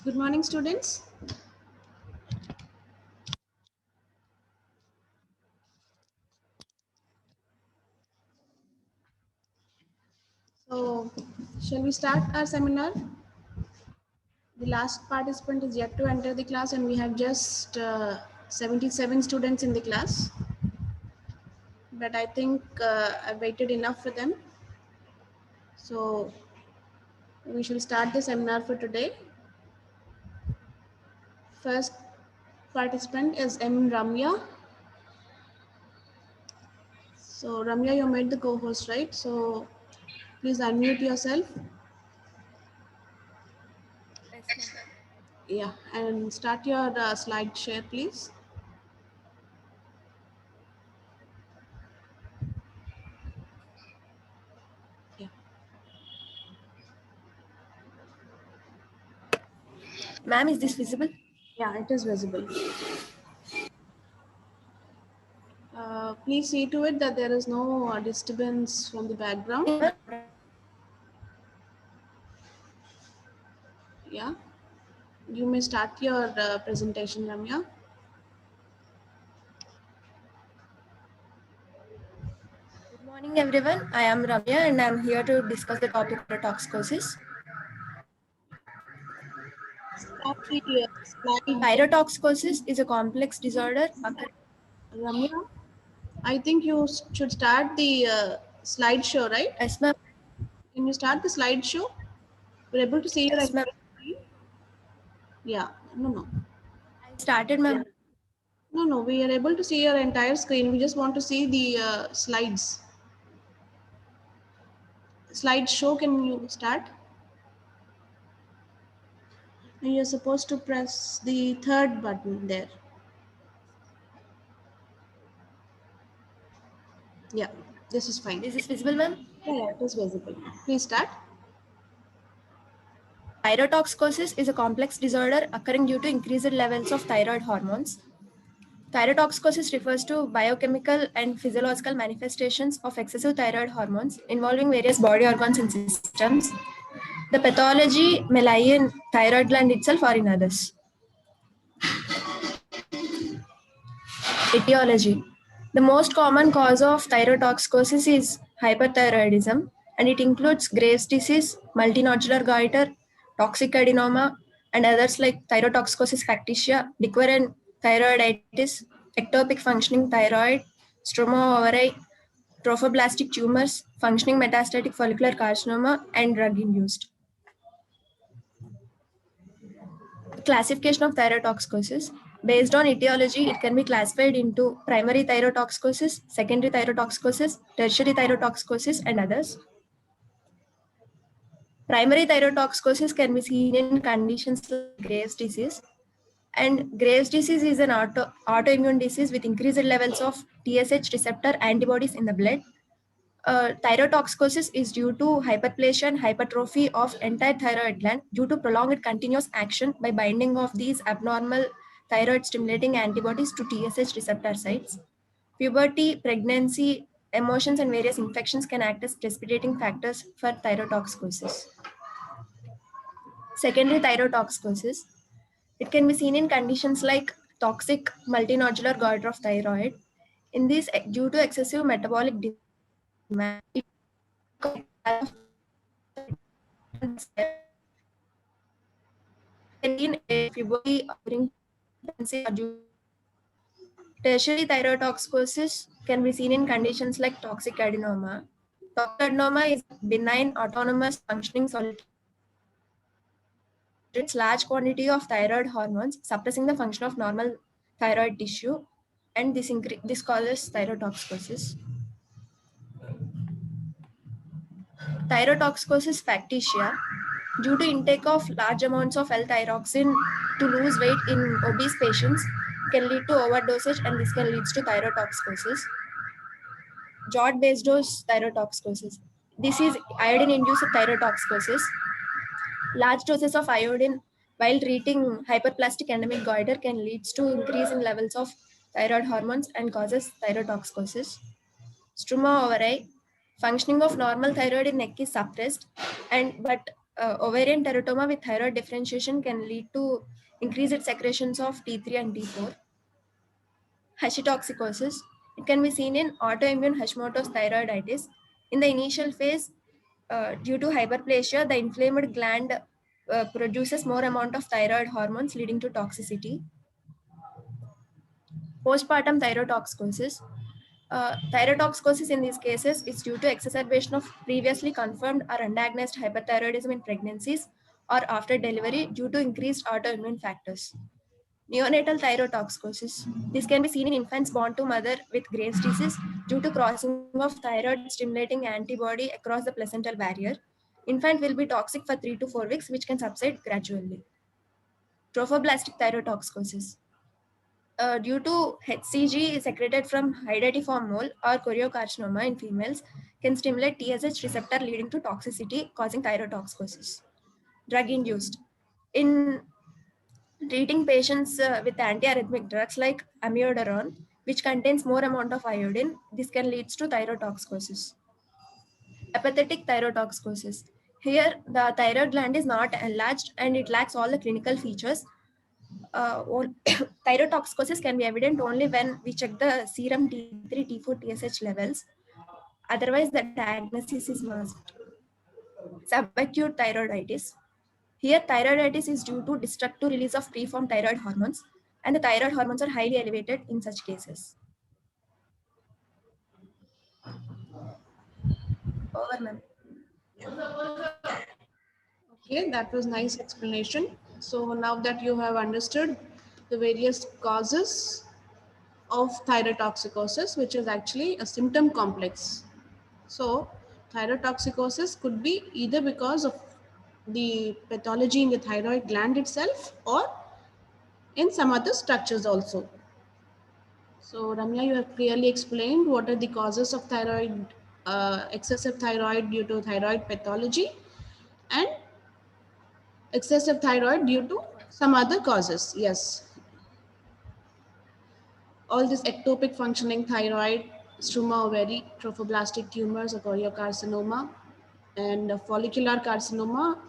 Good morning, students. So, shall we start our seminar? The last participant is yet to enter the class, and we have just 77 students in the class. But I think I waited enough for them. So, we shall start the seminar for today. First participant is M. Ramya. So, Ramya, you made the co-host, right? So, please unmute yourself. Yes, ma'am. Yeah, and start your slide share, please. Yeah. Ma'am, is this visible? Yeah, it is visible. Please see to it that there is no disturbance from the background. Yeah, you may start your presentation, Ramya. Good morning, everyone. I am Ramya and I am here to discuss the topic of toxicosis. Start the slide, Pyrotoxicosis is a complex disorder. Ramya. I think you should start the slideshow, right? Yes, ma'am. Can you start the slideshow? We're able to see your Yes, ma'am. entire screen. Yeah, no. I started, ma'am. No, we are able to see your entire screen. We just want to see the slides. Slideshow, can you start? And you're supposed to press the third button there. Yeah, this is fine. Is this visible, ma'am? Yeah, it is visible. Please start. Pyrotoxicosis is a complex disorder occurring due to increased levels of thyroid hormones. Thyrotoxicosis refers to biochemical and physiological manifestations of excessive thyroid hormones involving various body organs and systems. The pathology may lie in thyroid gland itself or in others. Etiology. The most common cause of thyrotoxicosis is hyperthyroidism, and it includes Graves' disease, multinodular goiter, toxic adenoma, and others like thyrotoxicosis factitia, Diquerent thyroiditis, ectopic functioning thyroid, stroma ovari, trophoblastic tumors, functioning metastatic follicular carcinoma, and drug-induced. Classification of thyrotoxicosis. Based on etiology, it can be classified into primary thyrotoxicosis, secondary thyrotoxicosis, tertiary thyrotoxicosis, and others. Primary thyrotoxicosis can be seen in conditions like Graves' disease. And Graves' disease is an autoimmune disease with increased levels of TSH receptor antibodies in the blood. Thyrotoxicosis is due to hyperplasia and hypertrophy of entire thyroid gland due to prolonged continuous action by binding of these abnormal thyroid stimulating antibodies to TSH receptor sites. Puberty, pregnancy, emotions, and various infections can act as precipitating factors for thyrotoxicosis. Secondary thyrotoxicosis. It can be seen in conditions like toxic multinodular goiter of thyroid. In this, due to excessive metabolic demand, it in a puberty during pregnancy or due. Tertiary thyrotoxicosis can be seen in conditions like toxic adenoma. Toxic adenoma is a benign autonomous functioning solid large quantity of thyroid hormones suppressing the function of normal thyroid tissue, and this causes thyrotoxicosis. Thyrotoxicosis factitia. Due to intake of large amounts of L-thyroxine to lose weight in obese patients can lead to overdosage, and this can lead to thyrotoxicosis. Jod-based dose thyrotoxicosis. This is iodine-induced thyrotoxicosis. Large doses of iodine while treating hyperplastic endemic goiter can lead to increase in levels of thyroid hormones and causes thyrotoxicosis. Struma ovari. Functioning of normal thyroid in neck is suppressed, but Ovarian teratoma with thyroid differentiation can lead to increased secretions of T3 and T4. Hashimotoxicosis. It can be seen in autoimmune Hashimoto's thyroiditis. In the initial phase, due to hyperplasia, the inflamed gland produces more amount of thyroid hormones, leading to toxicity. Postpartum thyrotoxicosis. Thyrotoxicosis in these cases is due to exacerbation of previously confirmed or undiagnosed hyperthyroidism in pregnancies or after delivery due to increased autoimmune factors. Neonatal thyrotoxicosis. This can be seen in infants born to mother with Graves' disease due to crossing of thyroid stimulating antibody across the placental barrier. Infant will be toxic for 3 to 4 weeks, which can subside gradually. Trophoblastic thyrotoxicosis. Due to HCG secreted from hydatidiform mole or choriocarcinoma in females, can stimulate TSH receptor leading to toxicity, causing thyrotoxicosis. Drug-induced. In treating patients with antiarrhythmic drugs like amiodarone, which contains more amount of iodine, this can lead to thyrotoxicosis. Apathetic thyrotoxicosis. Here, the thyroid gland is not enlarged and it lacks all the clinical features. Thyrotoxicosis can be evident only when we check the serum T3, T4, TSH levels. Otherwise, the diagnosis is must. Subacute thyroiditis. Here, thyroiditis is due to destructive release of preformed thyroid hormones, and the thyroid hormones are highly elevated in such cases. Over, ma'am. Okay, that was nice explanation. So now that you have understood the various causes of thyrotoxicosis, which is actually a symptom complex. So thyrotoxicosis could be either because of the pathology in the thyroid gland itself or in some other structures also. So Ramya, you have clearly explained what are the causes of thyroid, excessive thyroid due to thyroid pathology and excessive thyroid due to some other causes. Yes, all this ectopic functioning thyroid, struma ovary, trophoblastic tumors, or choriocarcinoma, and follicular carcinoma,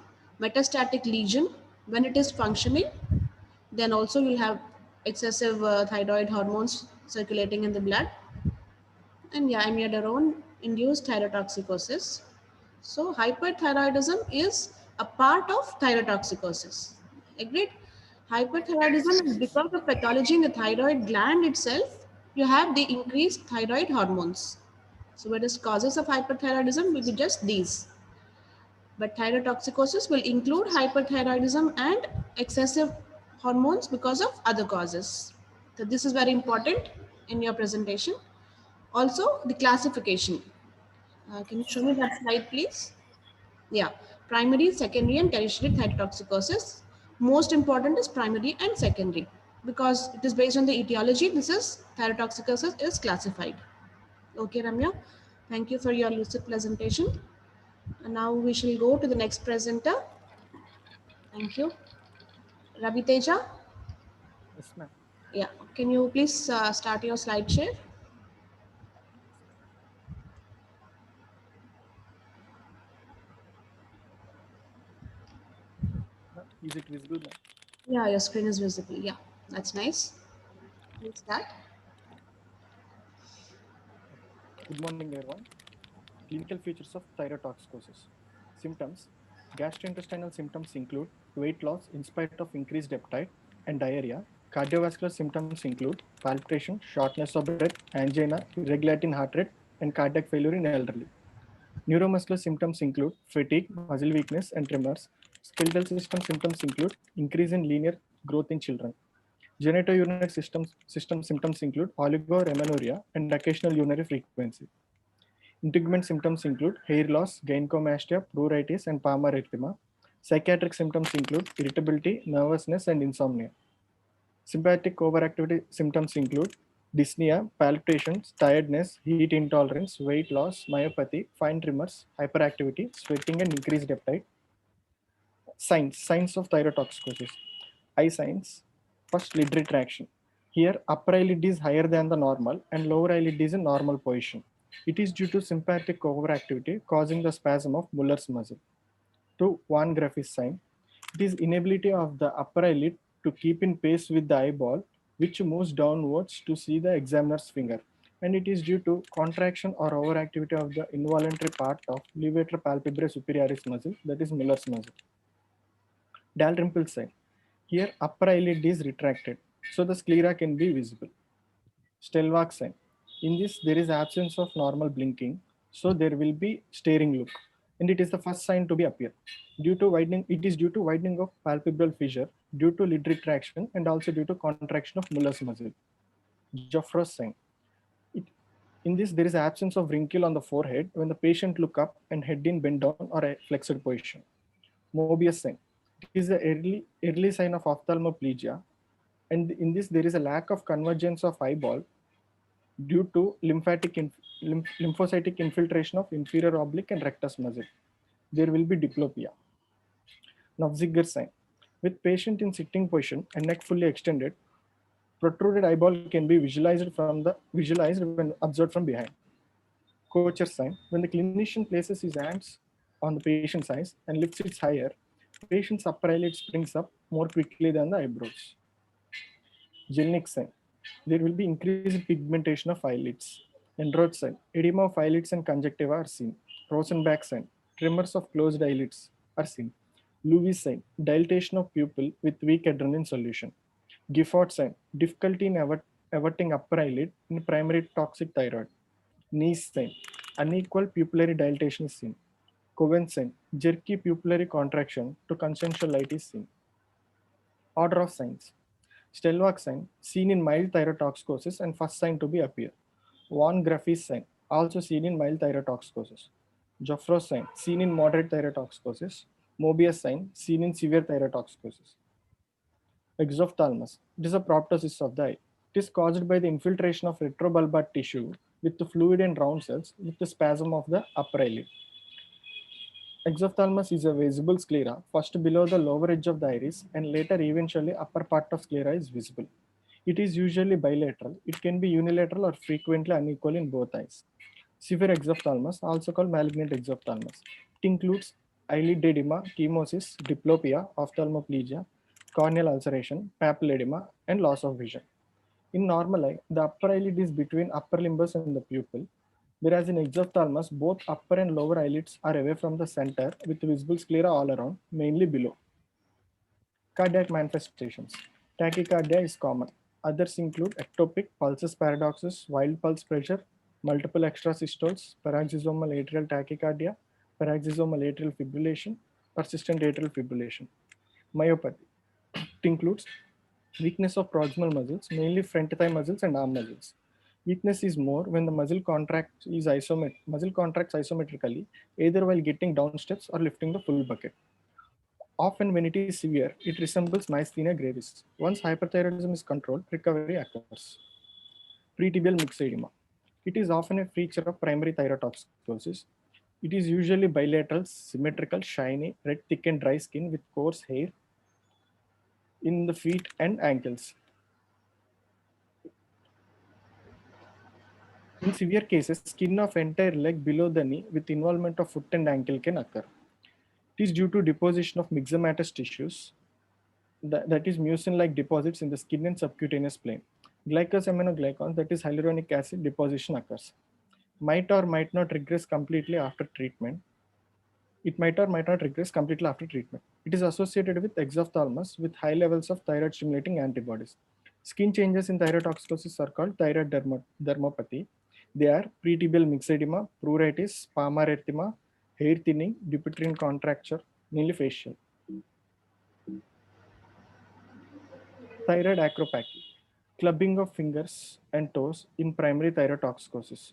metastatic lesion. When it is functioning, then also you'll have excessive thyroid hormones circulating in the blood. And yeah, amiodarone induced thyrotoxicosis. So hyperthyroidism is a part of thyrotoxicosis. Agreed? Hyperthyroidism is because of pathology in the thyroid gland itself. You have the increased thyroid hormones. So what is causes of hyperthyroidism will be just these. But thyrotoxicosis will include hyperthyroidism and excessive hormones because of other causes. So this is very important in your presentation. Also, the classification. Can you show me that slide, please? Yeah, primary, secondary, and tertiary thyrotoxicosis. Most important is primary and secondary because it is based on the etiology. This is thyrotoxicosis is classified. Okay, Ramya. Thank you for your lucid presentation. And now we shall go to the next presenter. Thank you. Ravi Teja. Yes, ma'am. Yeah, can you please start your slide share? Ma'am, is it visible, ma'am? Yeah, your screen is visible. Yeah, that's nice. Please start. Good morning, everyone. Clinical features of thyrotoxicosis. Symptoms. Gastrointestinal symptoms include weight loss in spite of increased appetite and diarrhea. Cardiovascular symptoms include palpitation, shortness of breath, angina, irregularity in heart rate, and cardiac failure in elderly. Neuromuscular symptoms include fatigue, muscle weakness, and tremors. Skeletal system symptoms include increase in linear growth in children. Genitourinary system symptoms include oligoamenorrhea and occasional urinary frequency. Integument symptoms include hair loss, gynecomastia, pruritus, and palmar erythema. Psychiatric symptoms include irritability, nervousness, and insomnia. Sympathetic overactivity symptoms include dyspnea, palpitations, tiredness, heat intolerance, weight loss, myopathy, fine tremors, hyperactivity, sweating, and increased appetite. Signs of thyrotoxicosis. Eye signs. First, lid retraction. Here, upper eyelid is higher than the normal and lower eyelid is in normal position. It is due to sympathetic overactivity causing the spasm of Muller's muscle. to Van Graffis sign. It is inability of the upper eyelid to keep in pace with the eyeball, which moves downwards to see the examiner's finger, and it is due to contraction or overactivity of the involuntary part of levator palpebrae superioris muscle, that is Miller's muscle. Dalrymple sign. Here upper eyelid is retracted, so the sclera can be visible. Stellwach sign. In this, there is absence of normal blinking, so there will be staring look, and it is the first sign to be appear. Due to widening, it is due to widening of palpebral fissure, due to lid retraction, and also due to contraction of Muller's muscle. Joffre's sign. In this, there is absence of wrinkle on the forehead when the patient look up and head in bend down or a flexed position. Mobius sign. It is the early sign of ophthalmoplegia, and in this there is a lack of convergence of eyeball due to lymphocytic infiltration of inferior oblique and rectus muscle. There will be diplopia. Nofziger sign. With patient in sitting position and neck fully extended, protruded eyeball can be visualized when observed from behind. Kocher sign. When the clinician places his hands on the patient's eyes and lifts it higher, patient's upper eyelid springs up more quickly than the eyebrows. Jelinek sign. There will be increased pigmentation of eyelids. Enroth sign. Edema of eyelids and conjunctiva are seen. Rosenbach sign. Tremors of closed eyelids are seen. Lewis sign. Dilatation of pupil with weak adrenaline solution. Gifford sign. Difficulty in averting upper eyelid in primary toxic thyroid. Nice sign. Unequal pupillary dilatation is seen. Cowen sign. Jerky pupillary contraction to consensual light is seen. Order of signs. Stellwach sign, seen in mild thyrotoxicosis and first sign to be appear. Van Graffis sign, also seen in mild thyrotoxicosis. Joffre's sign, seen in moderate thyrotoxicosis. Mobius sign, seen in severe thyrotoxicosis. Exophthalmos, it is a proptosis of the eye. It is caused by the infiltration of retrobulbar tissue with the fluid and round cells with the spasm of the upper eyelid. Exophthalmos is a visible sclera, first below the lower edge of the iris and later eventually upper part of sclera is visible. It is usually bilateral. It can be unilateral or frequently unequal in both eyes. Severe exophthalmos, also called malignant exophthalmos. It includes eyelid edema, chemosis, diplopia, ophthalmoplegia, corneal ulceration, papilledema, and loss of vision. In normal eye, the upper eyelid is between upper limbus and the pupil, whereas in exophthalmos, both upper and lower eyelids are away from the center with visible sclera all around, mainly below. Cardiac manifestations. Tachycardia is common. Others include ectopic, pulsus paradoxus, wild pulse pressure, multiple extrasystoles, paroxysmal atrial tachycardia, paroxysmal atrial fibrillation, persistent atrial fibrillation. Myopathy. It includes weakness of proximal muscles, mainly front thigh muscles and arm muscles. Weakness is more when the muscle contracts isometrically, either while getting down steps or lifting the full bucket. Often when it is severe, it resembles myasthenia gravis. Once hyperthyroidism is controlled, recovery occurs. Pretibial myxedema. It is often a feature of primary thyrotoxicosis. It is usually bilateral, symmetrical, shiny, red, thick and dry skin with coarse hair in the feet and ankles. In severe cases, skin of entire leg below the knee with involvement of foot and ankle can occur. It is due to deposition of myxomatous tissues, that is mucin-like deposits in the skin and subcutaneous plane. Glycosaminoglycans, that is hyaluronic acid deposition occurs. Might or might not regress completely after treatment. It might or might not regress completely after treatment. It is associated with exophthalmos with high levels of thyroid stimulating antibodies. Skin changes in thyrotoxicosis are called thyroid dermopathy. They are pretibial myxedema, pruritus, palmar erythema, hair thinning, dupuytrenal contracture, mainly facial. Thyroid acropathy, clubbing of fingers and toes in primary thyrotoxicosis.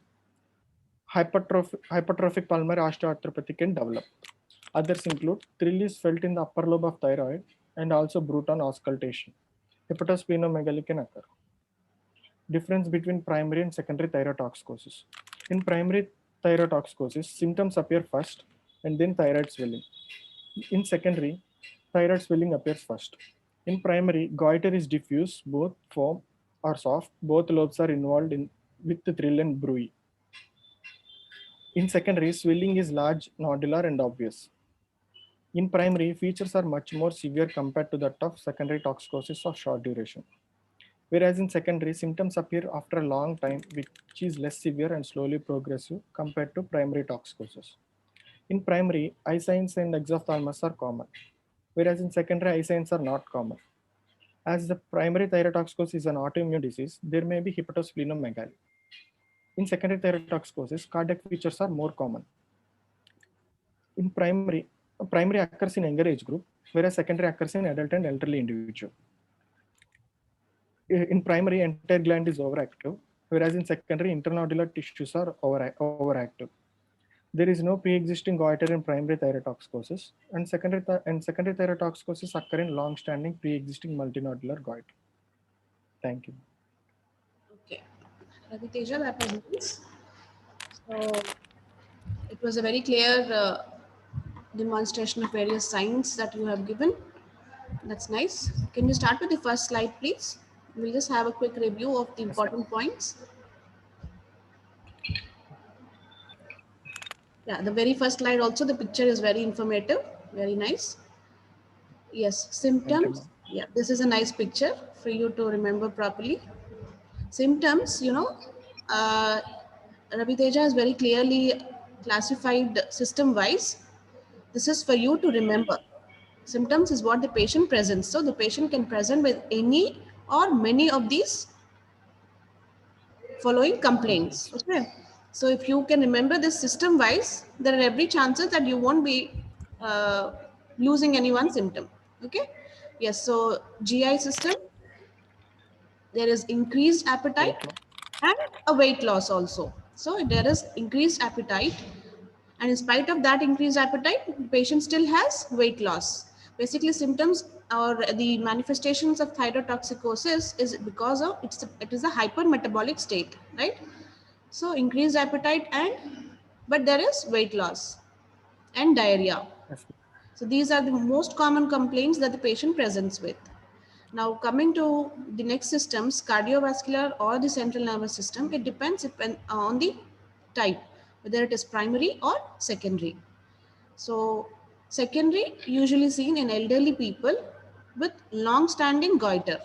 Hypertrophic pulmonary osteoarthropathy can develop. Others include thrill is felt in the upper lobe of thyroid and also Bruton auscultation. Hepatosplenomegaly can occur. Difference between primary and secondary thyrotoxicosis. In primary thyrotoxicosis, symptoms appear first and then thyroid swelling. In secondary, thyroid swelling appears first. In primary, goiter is diffuse, both firm or soft. Both lobes are involved with the thrill and bruit. In secondary, swelling is large, nodular, and obvious. In primary, features are much more severe compared to that of secondary toxicosis of short duration. Whereas in secondary, symptoms appear after a long time, which is less severe and slowly progressive compared to primary toxicosis. In primary, eye signs and exophthalmos are common, whereas in secondary, eye signs are not common. As the primary thyrotoxicosis is an autoimmune disease, there may be hepatosplenomegaly. In secondary thyrotoxicosis, cardiac features are more common. In primary occurs in younger age group, whereas secondary occurs in adult and elderly individual. In primary, entire gland is overactive, whereas in secondary, internodular tissues are overactive. There is no pre-existing goiter in primary thyrotoxicosis, and secondary thyrotoxicosis occur in long-standing pre-existing multinodular goiter. Thank you. Okay, Ravi Teja, that was nice. So it was a very clear demonstration of various signs that you have given. That's nice. Can you start with the first slide, please? We'll just have a quick review of the important points. Yeah, the very first slide also, the picture is very informative, very nice. Yes, Thank you, symptoms. ma'am. Yeah, this is a nice picture for you to remember properly. Symptoms, Ravi Teja has very clearly classified system-wise. This is for you to remember. Symptoms is what the patient presents. So the patient can present with any or many of these following complaints. Okay. So if you can remember this system wise, there are every chances that you won't be uh, losing any one symptom. Okay. Yes. So GI system, there is increased appetite Weight loss. and a weight loss also. So there is increased appetite, and in spite of that increased appetite, the patient still has weight loss. Basically, symptoms or the manifestations of thyrotoxicosis is because of it is a hypermetabolic state, right? So increased appetite but there is weight loss and diarrhea. Yes. So these are the most common complaints that the patient presents with. Now coming to the next systems, cardiovascular or the central nervous system, it depends on the type, whether it is primary or secondary. So secondary usually seen in elderly people with long-standing goiter.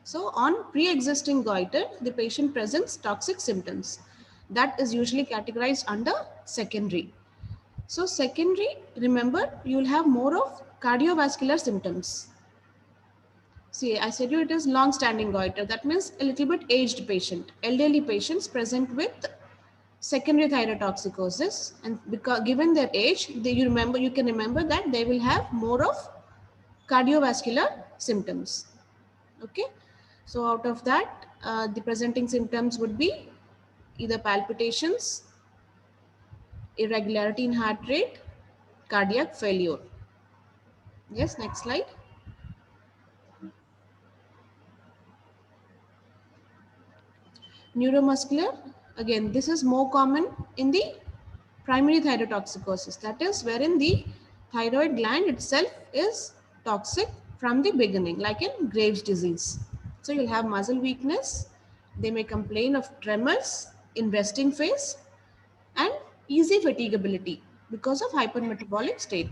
So on pre-existing goiter, the patient presents toxic symptoms. That is usually categorized under secondary. So secondary, remember, you will have more of cardiovascular symptoms. See, I said you it is long-standing goiter. That means a little bit aged patient, elderly patients present with secondary thyrotoxicosis, and because given their age, you can remember that they will have more of cardiovascular symptoms. Okay, so out of that, the presenting symptoms would be either palpitations, irregularity in heart rate, cardiac failure. Yes, next slide. Neuromuscular, again, this is more common in the primary thyrotoxicosis. That is wherein the thyroid gland itself is toxic from the beginning, like in Graves' disease. So you'll have muscle weakness. They may complain of tremors in resting phase and easy fatigability because of hypermetabolic state.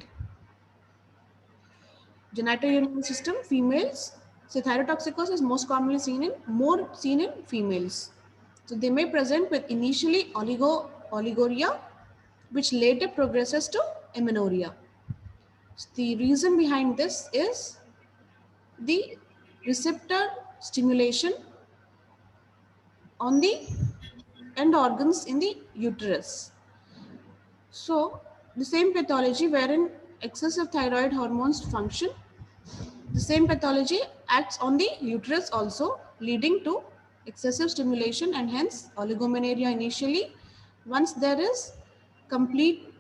Genitourinary system, females. So thyrotoxicosis is most commonly more seen in females. So they may present with initially oliguria, which later progresses to amenorrhea. So the reason behind this is the receptor stimulation on the end organs in the uterus. So the same pathology wherein excessive thyroid hormones function, the same pathology acts on the uterus also, leading to excessive stimulation and hence oligomenorrhea initially. Once there is complete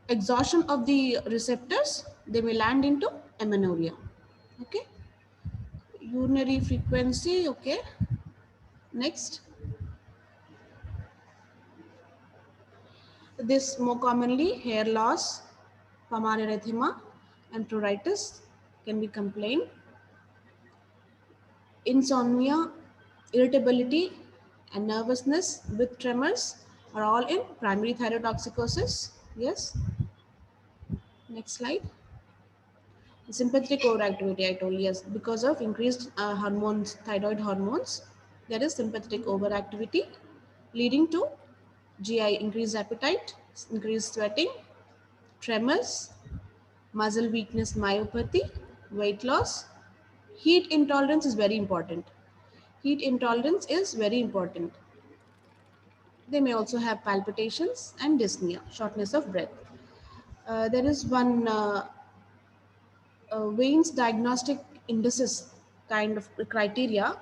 exhaustion of the receptors, they may land into amenorrhea. Okay. Urinary frequency. Okay. Next. This more commonly hair loss, palmar erythema, and pruritus can be complained. Insomnia, irritability, and nervousness with tremors are all in primary thyrotoxicosis. Yes. Next slide. Sympathetic overactivity, I told you, yes, because of increased hormones, thyroid hormones, there is sympathetic overactivity leading to GI, increased appetite, increased sweating, tremors, muscle weakness, myopathy, weight loss. Heat intolerance is very important. Heat intolerance is very important. They may also have palpitations and dyspnea, shortness of breath. There is one Wayne's diagnostic indices kind of criteria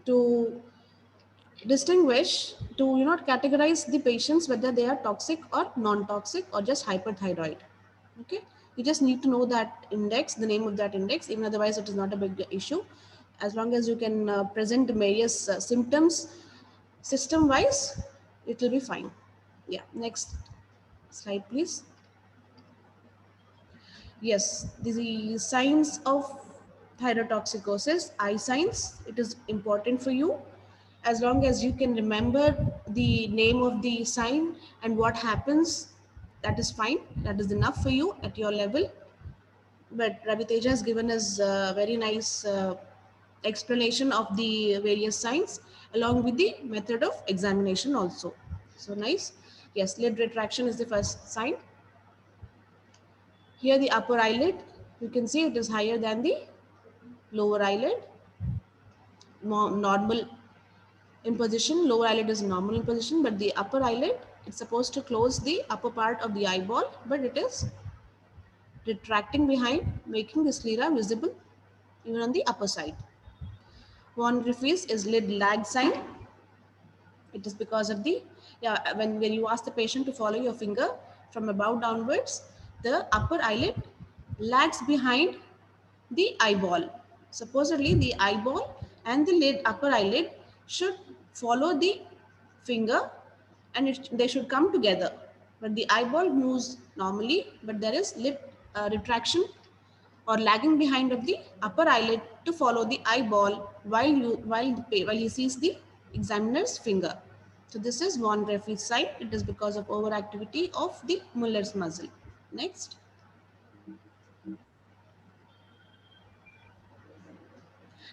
to distinguish, to categorize the patients whether they are toxic or non-toxic or just hyperthyroid. Okay, you just need to know that index, the name of that index. Even otherwise, it is not a big issue, as long as you can present various symptoms system wise, it will be fine. Yeah, next slide please. Yes, the signs of thyrotoxicosis, eye signs, it is important for you. As long as you can remember the name of the sign and what happens, that is fine. That is enough for you at your level. But Ravi Teja has given us a very nice explanation of the various signs along with the method of examination also. So nice. Yes, lid retraction is the first sign. Here the upper eyelid, you can see it is higher than the lower eyelid. Normal in position, lower eyelid is normal in position, but the upper eyelid, it's supposed to close the upper part of the eyeball, but it is retracting behind, making the sclera visible even on the upper side. Von Griffiths is lid lag sign. It is because of the, when you ask the patient to follow your finger from above downwards, the upper eyelid lags behind the eyeball. Supposedly the eyeball and the lid, upper eyelid should follow the finger and they should come together. But the eyeball moves normally, but there is lid retraction or lagging behind of the upper eyelid to follow the eyeball while he sees the examiner's finger. So this is von Graffi's sign. It is because of overactivity of the Muller's muscle. Next.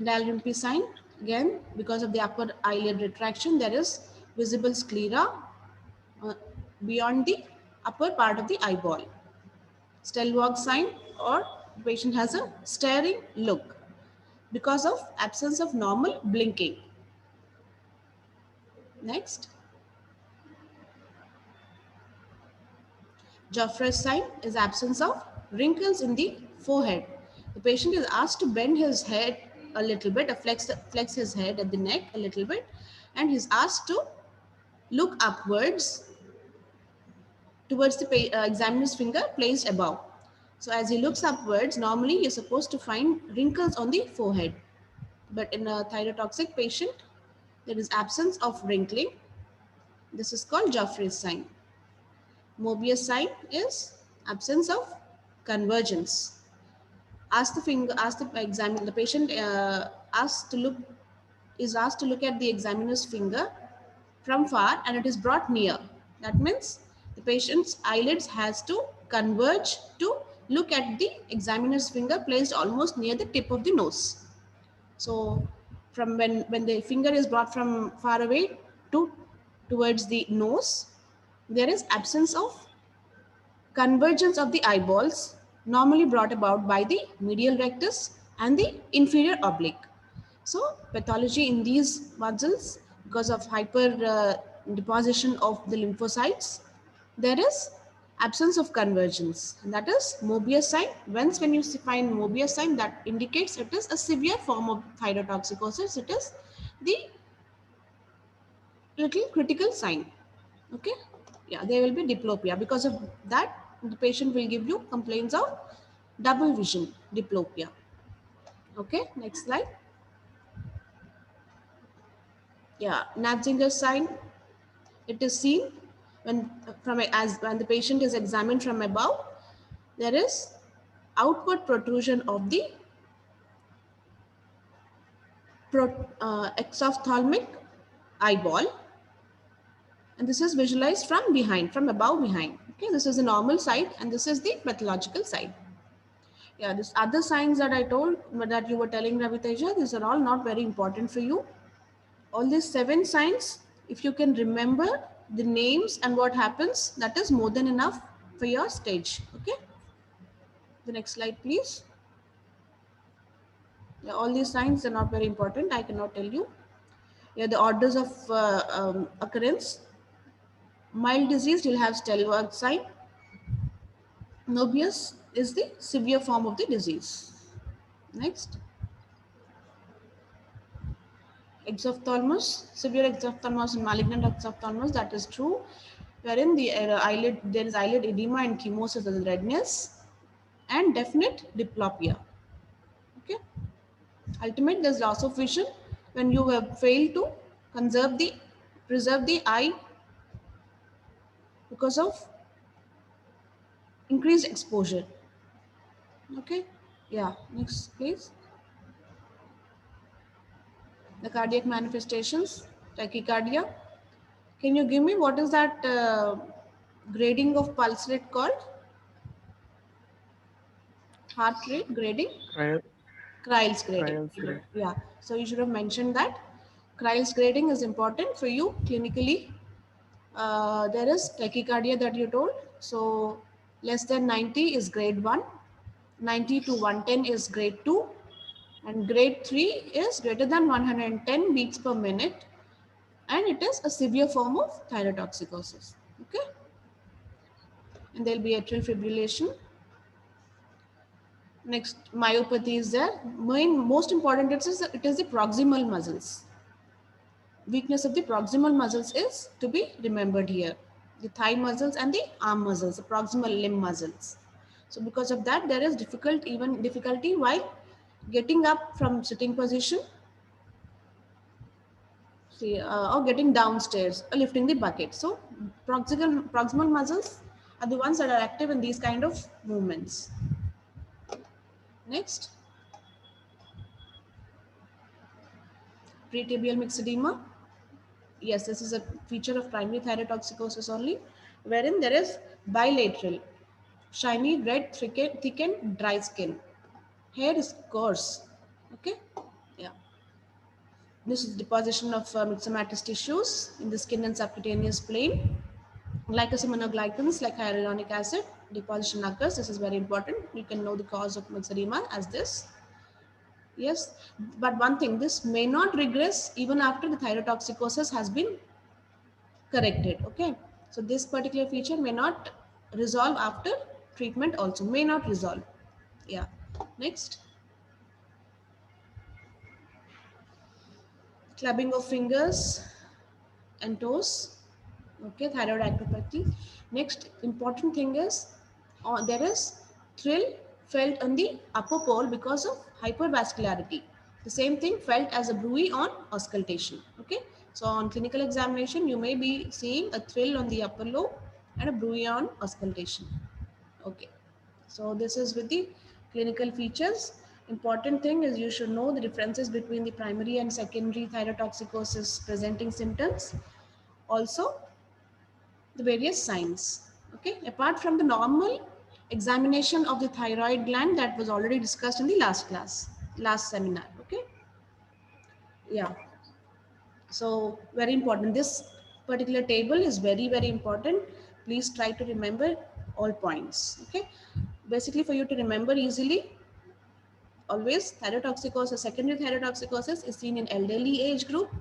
Dalrymple sign, again because of the upper eyelid retraction, there is visible sclera beyond the upper part of the eyeball. Stellwag sign, or the patient has a staring look because of absence of normal blinking. Next. Joffre's sign is absence of wrinkles in the forehead. The patient is asked to bend his head a little bit, flex his head at the neck a little bit, and he's asked to look upwards towards the examiner's finger placed above. So as he looks upwards, normally you're supposed to find wrinkles on the forehead. But in a thyrotoxic patient, there is absence of wrinkling. This is called Joffre's sign. Mobius sign is absence of convergence. Ask the patient is asked to look at the examiner's finger from far and it is brought near. That means the patient's eyelids has to converge to look at the examiner's finger placed almost near the tip of the nose. So from when the finger is brought from far away towards the nose, there is absence of convergence of the eyeballs, normally brought about by the medial rectus and the inferior oblique. So pathology in these muscles, because of hyper deposition of the lymphocytes, there is absence of convergence. And that is Mobius sign. Once when you find Mobius sign, that indicates it is a severe form of thyrotoxicosis. It is the little critical sign. Okay. Yeah, there will be diplopia. Because of that, the patient will give you complaints of double vision, diplopia. Okay, next slide. Yeah, Natzinger's sign. It is seen when when the patient is examined from above. There is outward protrusion of the exophthalmic eyeball, and this is visualized from behind, from above behind. Okay, this is the normal side and this is the pathological side. Yeah, this other signs that I told, that you were telling Ravi Teja, these are all not very important for you. All these 7 signs, if you can remember the names and what happens, that is more than enough for your stage. Okay. The next slide, please. Yeah, all these signs are not very important. I cannot tell you. Yeah, the orders of occurrence. Mild disease, you'll have Stellenbosch sign. Mobius is the severe form of the disease. Next. Exophthalmos, severe exophthalmos and malignant exophthalmos, that is true. Wherein the eyelid, there is eyelid edema and chemosis, that is redness, and definite diplopia. Okay. Ultimate, there's loss of vision when you have failed to preserve the eye because of increased exposure. Okay. Yeah. Next, please. The cardiac manifestations, tachycardia. Can you give me what is that grading of pulse rate called? Heart rate grading? Trial, Cryles grading. trials grade. Yeah. So you should have mentioned that. Cryles grading is important for you clinically. There is tachycardia that you told. So less than 90 is grade 1. 90 to 110 is grade 2. And grade 3 is greater than 110 beats per minute. And it is a severe form of thyrotoxicosis. Okay. And there will be atrial fibrillation. Next, myopathy is there. Most important, it is the proximal muscles. Weakness of the proximal muscles is to be remembered here. The thigh muscles and the arm muscles, the proximal limb muscles. So because of that, there is difficulty while getting up from sitting position, or getting downstairs, or lifting the bucket. So proximal muscles are the ones that are active in these kind of movements. Next, pretibial myxedema. Yes, this is a feature of primary thyrotoxicosis only, wherein there is bilateral, shiny, red, thickened, dry skin. Hair is coarse. Okay, yeah. This is deposition of myxomatous tissues in the skin and subcutaneous plane. Glycosaminoglycans like hyaluronic acid deposition occurs. This is very important. You can know the cause of myxedema as this. Yes, but one thing, this may not regress even after the thyrotoxicosis has been corrected. Okay, so this particular feature may not resolve after treatment, also may not resolve. Yeah. Next, clubbing of fingers and toes. Okay, thyroid acropathy. Next important thing is, there is thrill felt on the upper pole because of hypervascularity. The same thing felt as a bruit on auscultation. Okay, so on clinical examination, you may be seeing a thrill on the upper lobe and a bruit on auscultation. Okay, so this is with the clinical features. Important thing is you should know the differences between the primary and secondary thyrotoxicosis presenting symptoms. Also, the various signs. Okay, apart from the normal examination of the thyroid gland that was already discussed in the last seminar. Okay, yeah. So very important. This particular table is very important. Please try to remember all points. Okay, basically for you to remember easily, always thyrotoxicosis, secondary thyrotoxicosis is seen in elderly age group,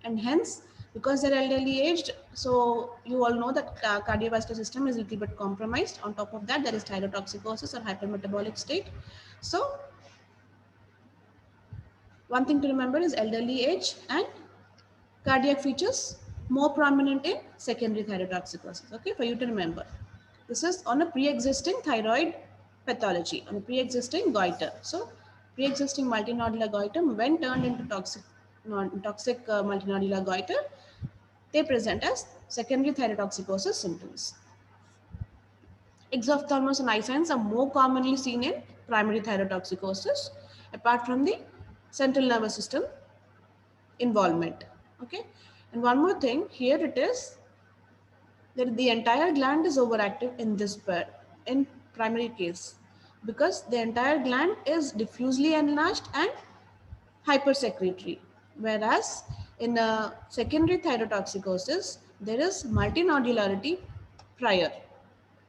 and hence because they're elderly aged, so you all know that cardiovascular system is a little bit compromised. On top of that, there is thyrotoxicosis or hypermetabolic state. So one thing to remember is elderly age and cardiac features more prominent in secondary thyrotoxicosis. Okay, for you to remember. This is on a pre-existing thyroid pathology, on a pre-existing goiter. So pre-existing multinodular goiter, when turned into toxic multinodular goiter, they present as secondary thyrotoxicosis symptoms. Exophthalmos and eye signs are more commonly seen in primary thyrotoxicosis, apart from the central nervous system involvement. Okay, and one more thing, here it is that the entire gland is overactive in this in primary case, because the entire gland is diffusely enlarged and hypersecretory. Whereas in a secondary thyrotoxicosis, there is multinodularity prior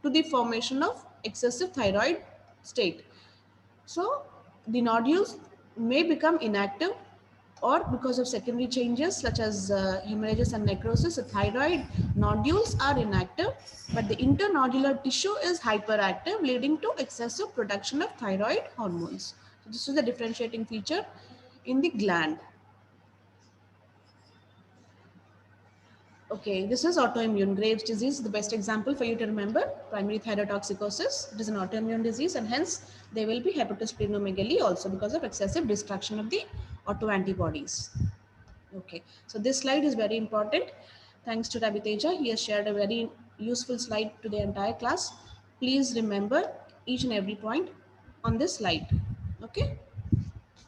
to the formation of excessive thyroid state. So the nodules may become inactive, or because of secondary changes such as hemorrhages and necrosis, the thyroid nodules are inactive, but the internodular tissue is hyperactive, leading to excessive production of thyroid hormones. So this is the differentiating feature in the gland. Okay, this is autoimmune. Graves' disease is the best example for you to remember. Primary thyrotoxicosis, it is an autoimmune disease, and hence there will be hepatosplenomegaly also because of excessive destruction of the autoantibodies. Okay, so this slide is very important. Thanks to Ravi Teja, he has shared a very useful slide to the entire class. Please remember each and every point on this slide. Okay.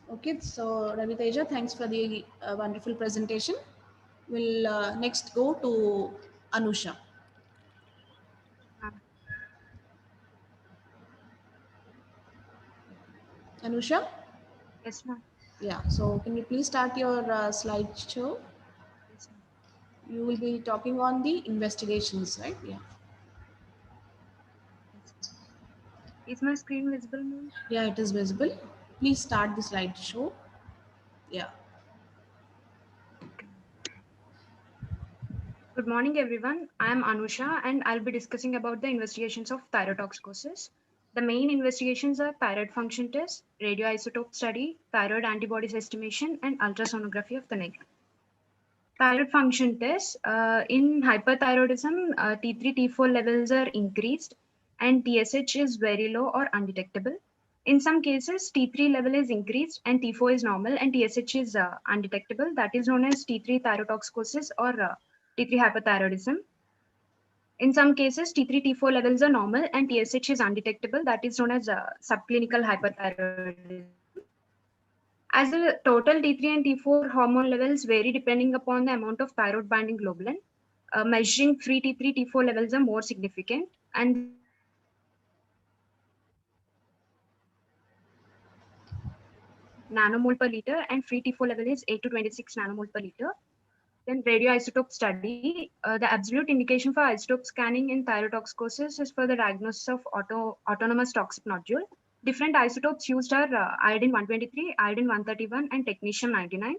Okay, so Ravi Teja, thanks for the wonderful presentation. We'll next go to Anusha. Anusha? Yes, ma'am. Yeah, so can you please start your slideshow? Yes, ma'am. You will be talking on the investigations, right? Yeah. Yes, ma'am. Is my screen visible, ma'am? Yeah, it is visible. Please start the slideshow. Yeah. Good morning, everyone. I am Anusha, and I'll be discussing about the investigations of thyrotoxicosis. The main investigations are thyroid function test, radioisotope study, thyroid antibodies estimation, and ultrasonography of the neck. Thyroid function test. In hyperthyroidism, T3, T4 levels are increased, and TSH is very low or undetectable. In some cases, T3 level is increased and T4 is normal and TSH is undetectable. That is known as T3 thyrotoxicosis or T3 hyperthyroidism. In some cases, T3, T4 levels are normal and TSH is undetectable. That is known as subclinical hyperthyroidism. As the total T3 and T4 hormone levels vary depending upon the amount of thyroid binding globulin, measuring free T3, T4 levels are more significant. And nanomole per liter and free T4 level is 8 to 26 nanomole per liter. Then radioisotope study. The absolute indication for isotope scanning in thyrotoxicosis is for the diagnosis of autonomous toxic nodule. Different isotopes used are iodine 123, iodine 131, and technetium 99.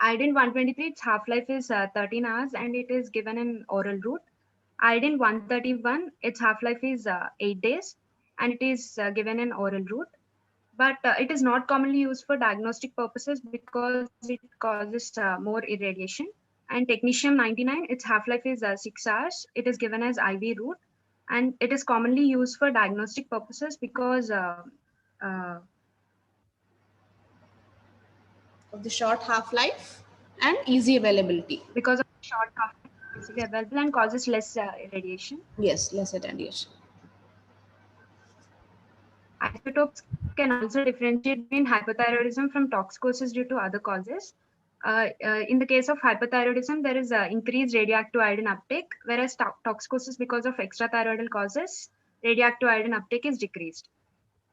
Iodine 123, its half-life is 13 hours and it is given in oral route. Iodine 131, its half-life is 8 days and it is given in oral route. But it is not commonly used for diagnostic purposes because it causes more irradiation. And technetium 99, its half-life is 6 hours. It is given as IV route, and it is commonly used for diagnostic purposes because Of the short half-life and easy availability. because of short half-life, easily available and causes less irradiation. Yes, less attenuation. Isotopes can also differentiate between hypothyroidism from toxicosis due to other causes. In the case of hypothyroidism, there is increased radioactive iodine uptake, whereas toxicosis because of extrathyroidal causes, radioactive iodine uptake is decreased.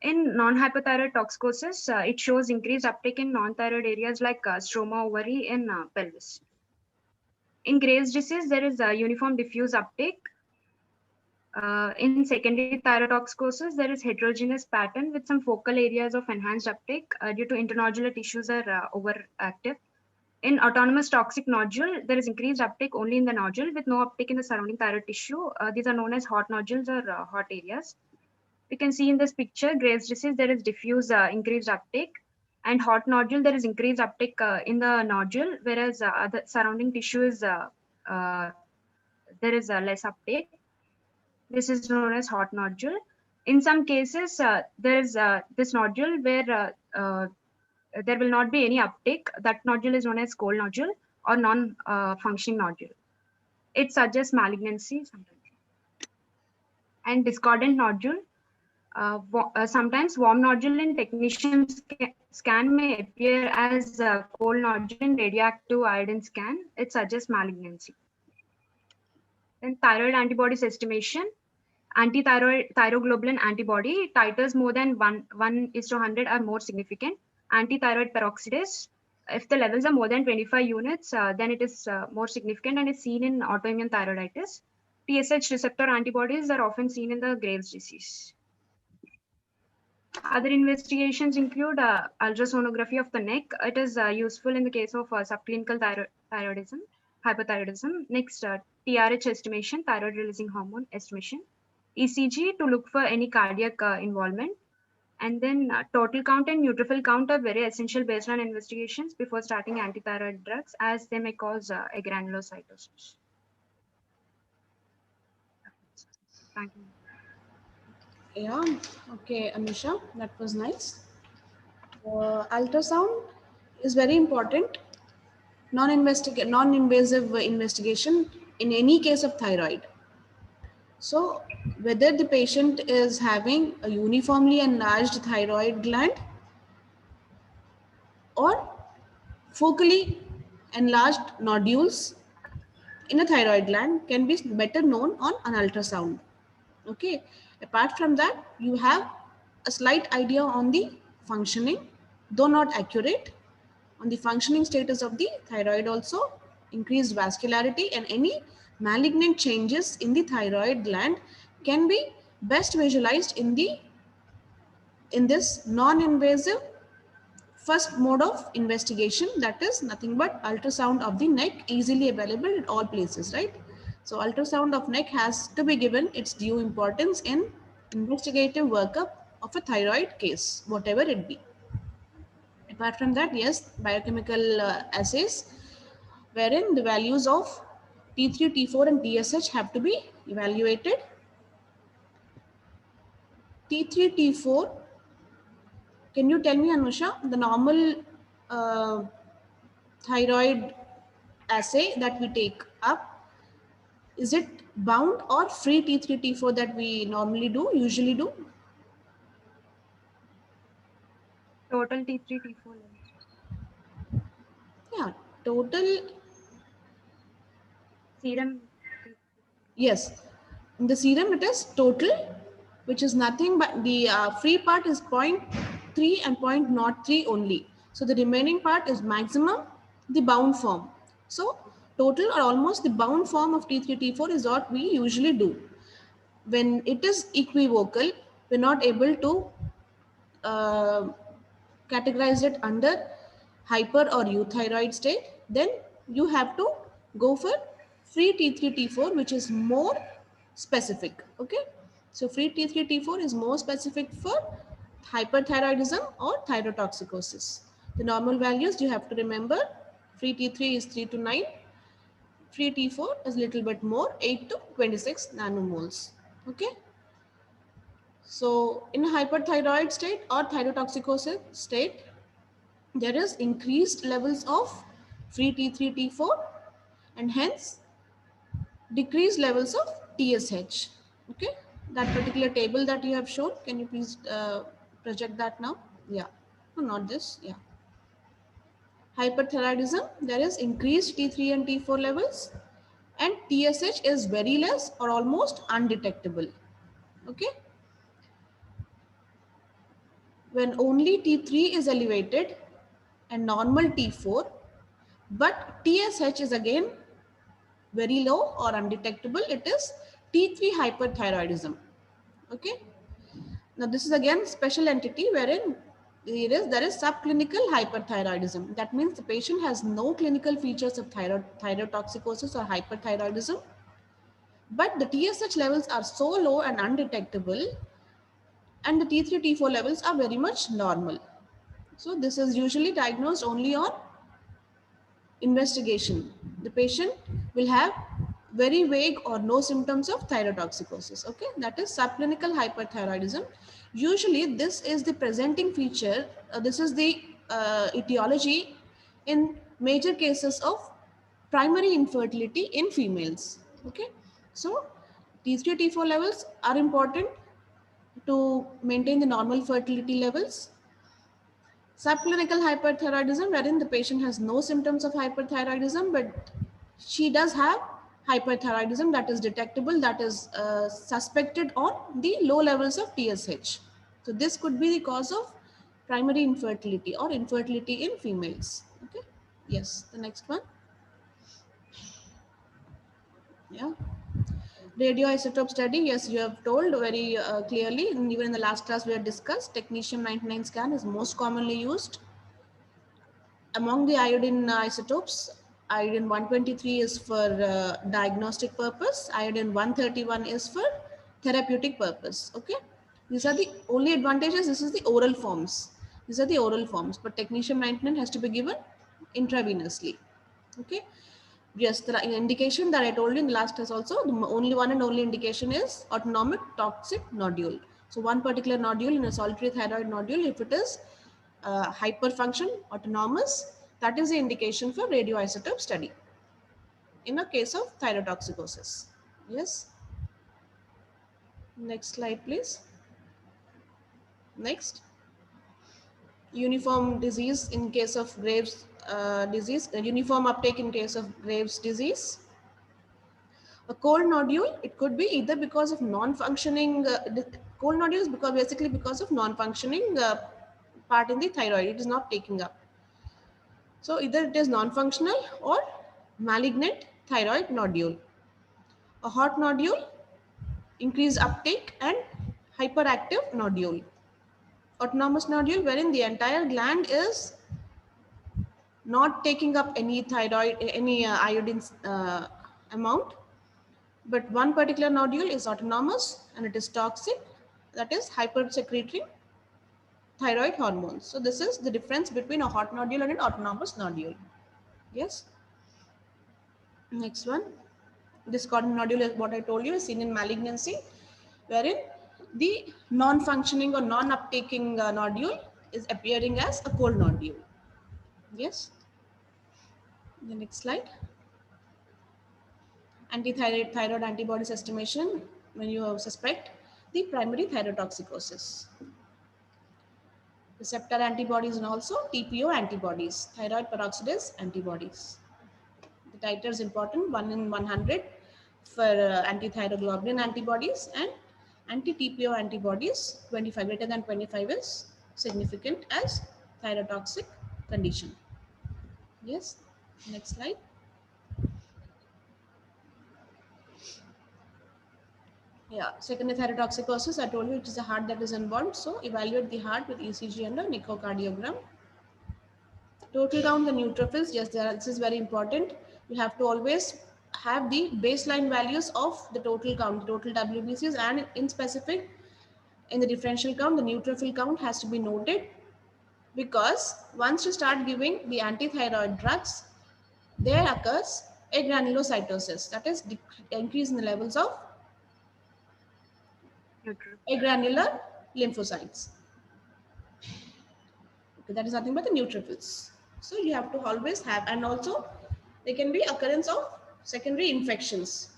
In non-hypothyroid toxicosis, it shows increased uptake in non-thyroid areas like stroma, ovary, and pelvis. In Graves' disease, there is a uniform diffuse uptake. In secondary thyrotoxicosis, there is heterogeneous pattern with some focal areas of enhanced uptake due to internodular tissues are overactive. In autonomous toxic nodule, there is increased uptake only in the nodule with no uptake in the surrounding thyroid tissue. These are known as hot nodules or hot areas. We can see in this picture, Graves' disease, there is diffuse increased uptake, and hot nodule, there is increased uptake in the nodule, whereas the surrounding tissue is there is less uptake. This is known as hot nodule. In some cases, there is this nodule where there will not be any uptake. That nodule is known as cold nodule or non-functioning nodule. It suggests malignancy sometimes. And discordant nodule. Sometimes warm nodule in technetium scan may appear as a cold nodule in radioactive iodine scan. It suggests malignancy. Then thyroid antibodies estimation. Thyroglobulin antibody titers more than 1:100 are more significant. Antithyroid peroxidase, if the levels are more than 25 units, then it is more significant and is seen in autoimmune thyroiditis. TSH receptor antibodies are often seen in the Graves' disease. Other investigations include ultrasonography of the neck. It is useful in the case of subclinical thyroidism, hypothyroidism. Next, TRH estimation, thyroid releasing hormone estimation. ECG to look for any cardiac involvement. And then total count and neutrophil count are very essential baseline investigations before starting antithyroid drugs, as they may cause agranulocytosis. Thank you. Yeah, okay, Anusha, that was nice. Ultrasound is very important, non-invasive investigation in any case of thyroid. So whether the patient is having a uniformly enlarged thyroid gland or focally enlarged nodules in a thyroid gland can be better known on an ultrasound. Okay. Apart from that, you have a slight idea on the functioning, though not accurate, on the functioning status of the thyroid also, increased vascularity, and any malignant changes in the thyroid gland can be best visualized in this non-invasive first mode of investigation, that is nothing but ultrasound of the neck, easily available at all places, right? So ultrasound of neck has to be given its due importance in investigative workup of a thyroid case, whatever it be. Apart from that, yes, biochemical assays wherein the values of T3, T4 and TSH have to be evaluated. T3, T4, can you tell me, Anusha, the normal thyroid assay that we take up, is it bound or free T3, T4 that we usually do? Total T3, T4 levels. Yeah, total, Serum. yes. In the serum, it is total, which is nothing but the free part is 0.3 and 0.03 only. So the remaining part is maximum, the bound form. So total or almost the bound form of T3, T4 is what we usually do. When it is equivocal, we're not able to categorize it under hyper or euthyroid state, then you have to go for free T3, T4, which is more specific. Okay. So free T3, T4 is more specific for hyperthyroidism or thyrotoxicosis. The normal values you have to remember, free T3 is 3 to 9, free T4 is a little bit more, 8 to 26 nanomoles. Okay. So in a hyperthyroid state or thyrotoxicosis state, there is increased levels of free T3, T4 and hence decreased levels of TSH. Okay, that particular table that you have shown, can you please project that now? Yeah, no, not this, yeah. Hyperthyroidism, there is increased T3 and T4 levels and TSH is very less or almost undetectable. Okay. When only T3 is elevated and normal T4, but TSH is again very low or undetectable, it is T3 hyperthyroidism. Okay. Now this is again special entity wherein there is subclinical hyperthyroidism. That means the patient has no clinical features of thyrotoxicosis or hyperthyroidism, but the TSH levels are so low and undetectable and the T3, T4 levels are very much normal. So this is usually diagnosed only on investigation. The patient will have very vague or no symptoms of thyrotoxicosis. Okay, that is subclinical hyperthyroidism. Usually this is the presenting feature, this is the etiology in major cases of primary infertility in females. Okay, so T3, T4 levels are important to maintain the normal fertility levels. Subclinical hyperthyroidism, wherein the patient has no symptoms of hyperthyroidism, but she does have hyperthyroidism that is detectable, that is suspected on the low levels of TSH. So this could be the cause of primary infertility or infertility in females. Okay. Yes. The next one. Yeah. Radioisotope study. Yes, you have told very clearly. And even in the last class we had discussed, technetium-99 scan is most commonly used. Among the iodine isotopes, iodine 123 is for diagnostic purpose, iodine 131 is for therapeutic purpose. Okay, these are the only advantages. This is the oral forms. These are the oral forms, but technetium-99 has to be given intravenously. Okay. Yes, the indication that I told you in the last class also, the only one and only indication is autonomic toxic nodule. So one particular nodule in a solitary thyroid nodule, if it is hyperfunction, autonomous, that is the indication for radioisotope study in a case of thyrotoxicosis. Yes. Next slide, please. Next. Uniform disease in case of Graves disease, uniform uptake in case of Graves disease. A cold nodule, it could be either because of non-functioning, cold nodules because basically because of non-functioning part in the thyroid, it is not taking up. So either it is non-functional or malignant thyroid nodule. A hot nodule, increased uptake, and hyperactive nodule. Autonomous nodule wherein the entire gland is not taking up any thyroid, any iodine amount, but one particular nodule is autonomous and it is toxic, that is hypersecretory thyroid hormones. So this is the difference between a hot nodule and an autonomous nodule. Yes. Next one. Discordant nodule is what I told you is seen in malignancy, wherein the non-functioning or non-uptaking nodule is appearing as a cold nodule. Yes. The next slide. Anti-thyroid thyroid antibodies estimation when you suspect the primary thyrotoxicosis. Receptor antibodies and also TPO antibodies, thyroid peroxidase antibodies. The titer is important, 1 in 100 for anti-thyroglobulin antibodies, and anti-TPO antibodies, 25 greater than 25 is significant as thyrotoxic condition. Yes, next slide. Yeah, secondary thyrotoxicosis, I told you it is the heart that is involved. So evaluate the heart with ECG and an echocardiogram. Total count the neutrophils, yes, this is very important. You have to always have the baseline values of the total count, the total WBCs, and in specific, in the differential count, the neutrophil count has to be noted, because once you start giving the antithyroid drugs, there occurs agranulocytosis, that is increase in the levels of agranular lymphocytes. Okay, that is nothing but the neutrophils. So you have to always have, and also there can be occurrence of secondary infections.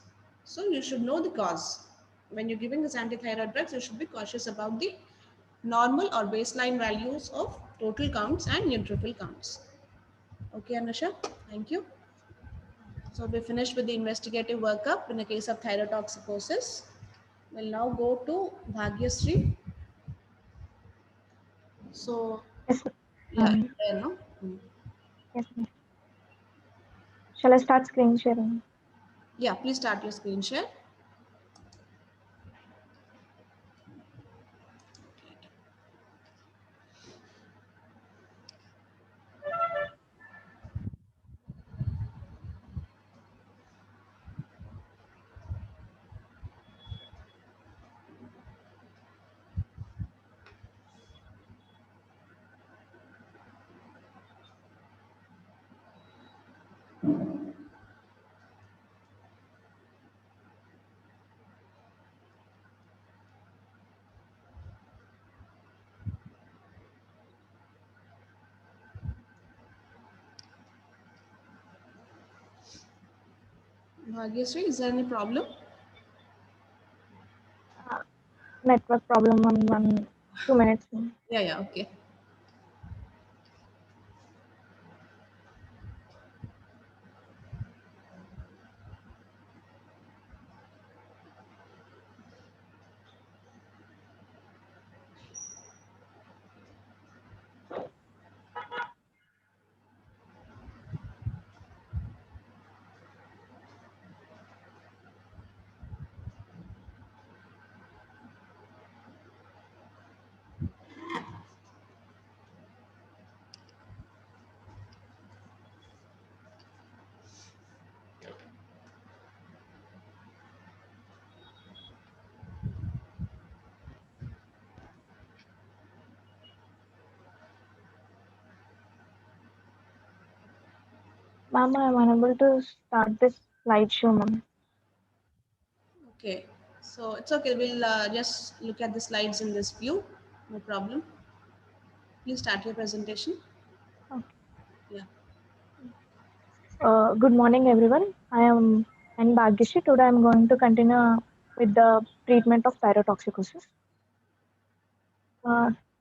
So you should know the cause. When you're giving this antithyroid drugs, you should be cautious about the normal or baseline values of total counts and neutrophil counts. Okay, Anusha, thank you. So we finished with the investigative workup in the case of thyrotoxicosis. We'll now go to Bhagyasri. So, Yes, yeah, ma'am. there, no? Yes, ma'am. Shall I start screen sharing? Yeah, please start your screen share. Bhagyasri, is there any problem? Network problem on 2 minutes. Ma'am. Yeah, okay. Ma'am, I am unable to start this slideshow, ma'am. Okay, so it's okay. We'll just look at the slides in this view. No problem. Please start your presentation. Okay. Yeah. Good morning, everyone. I am N. Bhagyashree. Today I am going to continue with the treatment of thyrotoxicosis.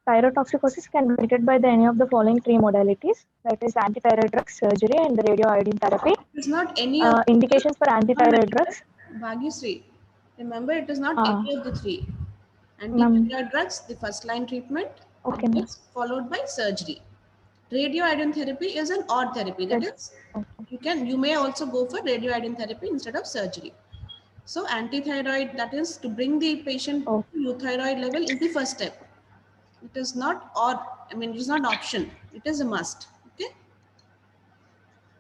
Thyrotoxicosis can be treated by any of the following three modalities, that is antithyroid drugs, surgery, and the radioiodine therapy. It's not any of Indications for antithyroid drugs. Bhagyashree. Remember, it is not Uh, any of the three. Ma'am, Antithyroid drugs, the first line treatment, okay, ma'am. is followed by surgery. Radioiodine therapy is an odd therapy. That Yes. is, Okay. you may also go for radioiodine therapy instead of surgery. So antithyroid, that is to bring the patient Oh, to euthyroid level, is the first step. It is not or I mean it is not option. It is a must. Okay.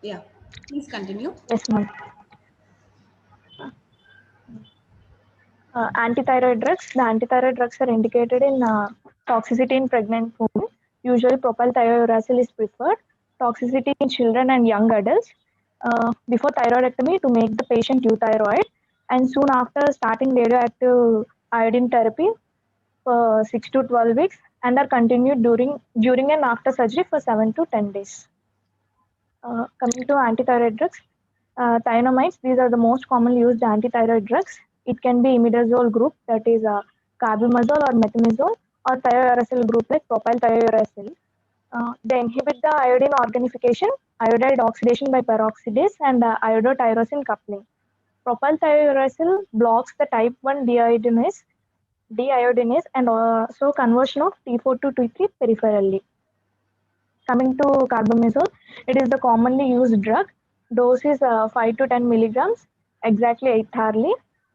Yeah. Please continue. yes, ma'am. Antithyroid drugs. The antithyroid drugs are indicated in toxicity in pregnant women. Usually, propylthiouracil is preferred. Toxicity in children and young adults. Before thyroidectomy to make the patient euthyroid, and soon after starting radioactive iodine therapy for 6 to 12 weeks, and are continued during and after surgery for 7 to 10 days. Coming to antithyroid drugs, thianomides, these are the most commonly used antithyroid drugs. It can be imidazole group, that is carbimazole or methimazole, or thiouracil group like propylthiouracil. They inhibit the iodine organification, iodide oxidation by peroxidase, and iodotyrosin coupling. Propylthiouracil blocks the type 1 deiodinase and so conversion of T4 to T3 peripherally. Coming to carbamazole, it is the commonly used drug. Dose is 5 to 10 milligrams, exactly 8 hourly,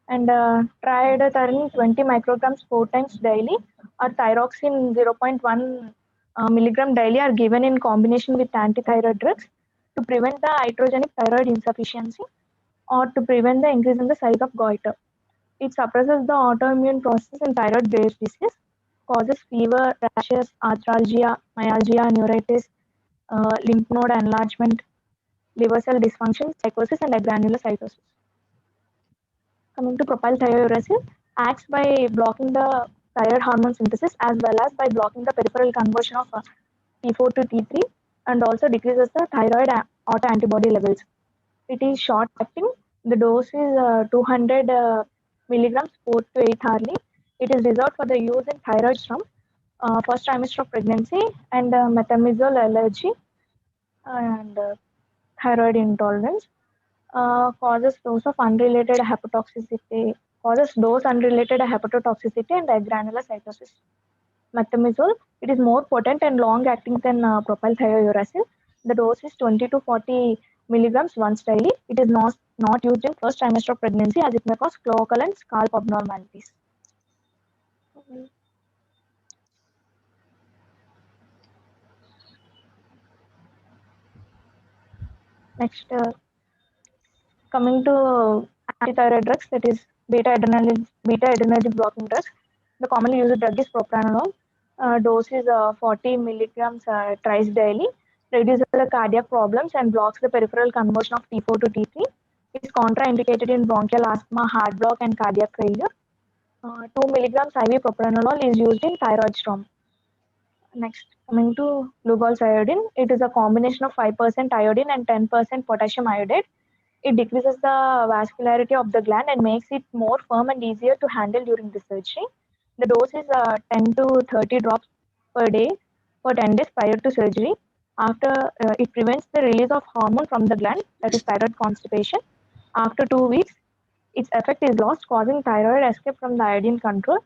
and triiodothyronine 20 micrograms 4 times daily, or thyroxine 0.1 milligram daily are given in combination with antithyroid drugs to prevent the iatrogenic thyroid insufficiency or to prevent the increase in the size of goiter. It suppresses the autoimmune process in thyroid Graves' disease, causes fever, rashes, arthralgia, myalgia, neuritis, lymph node enlargement, liver cell dysfunction, psychosis, and agranulocytosis. Coming to propylthiouracil, acts by blocking the thyroid hormone synthesis as well as by blocking the peripheral conversion of T4 to T3 and also decreases the thyroid autoantibody levels. It is short acting. The dose is 200 milligrams 4 to 8 hourly. It is reserved for the use in thyroids from first trimester of pregnancy and methimazole allergy and thyroid intolerance. Causes dose of unrelated hepatotoxicity, causes dose unrelated hepatotoxicity and granulocytosis. Methimazole, it is more potent and long acting than propylthiouracil. The dose is 20 to 40 milligrams once daily. It is not used in first trimester of pregnancy as it may cause cloacal and scalp abnormalities. Next, coming to antithyroid drugs, that is beta adrenergic blocking drugs. The commonly used drug is propranolol. Dose is 40 milligrams thrice daily. Reduces the cardiac problems and blocks the peripheral conversion of T4 to T3. It is contraindicated in bronchial asthma, heart block, and cardiac failure. 2 milligrams IV propranolol is used in thyroid storm. Next, coming to Lugol's iodine, it is a combination of 5% iodine and 10% potassium iodide. It decreases the vascularity of the gland and makes it more firm and easier to handle during the surgery. The dose is 10 to 30 drops per day for 10 days prior to surgery. After it prevents the release of hormone from the gland, that is thyroid constipation. After 2 weeks, its effect is lost, causing thyroid escape from the iodine control.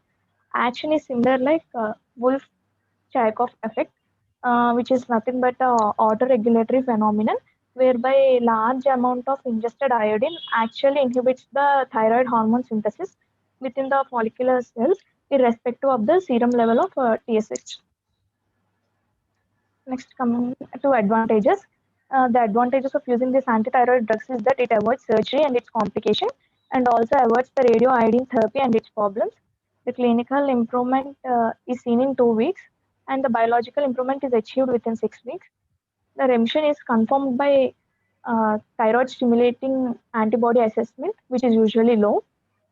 Action is similar like Wolff-Chaikoff effect, which is nothing but a autoregulatory phenomenon whereby large amount of ingested iodine actually inhibits the thyroid hormone synthesis within the follicular cells irrespective of the serum level of TSH. Next, coming to advantages. The advantages of using this antithyroid drugs is that it avoids surgery and its complication and also avoids the radioiodine therapy and its problems. The clinical improvement is seen in 2 weeks and the biological improvement is achieved within 6 weeks. The remission is confirmed by thyroid stimulating antibody assessment, which is usually low.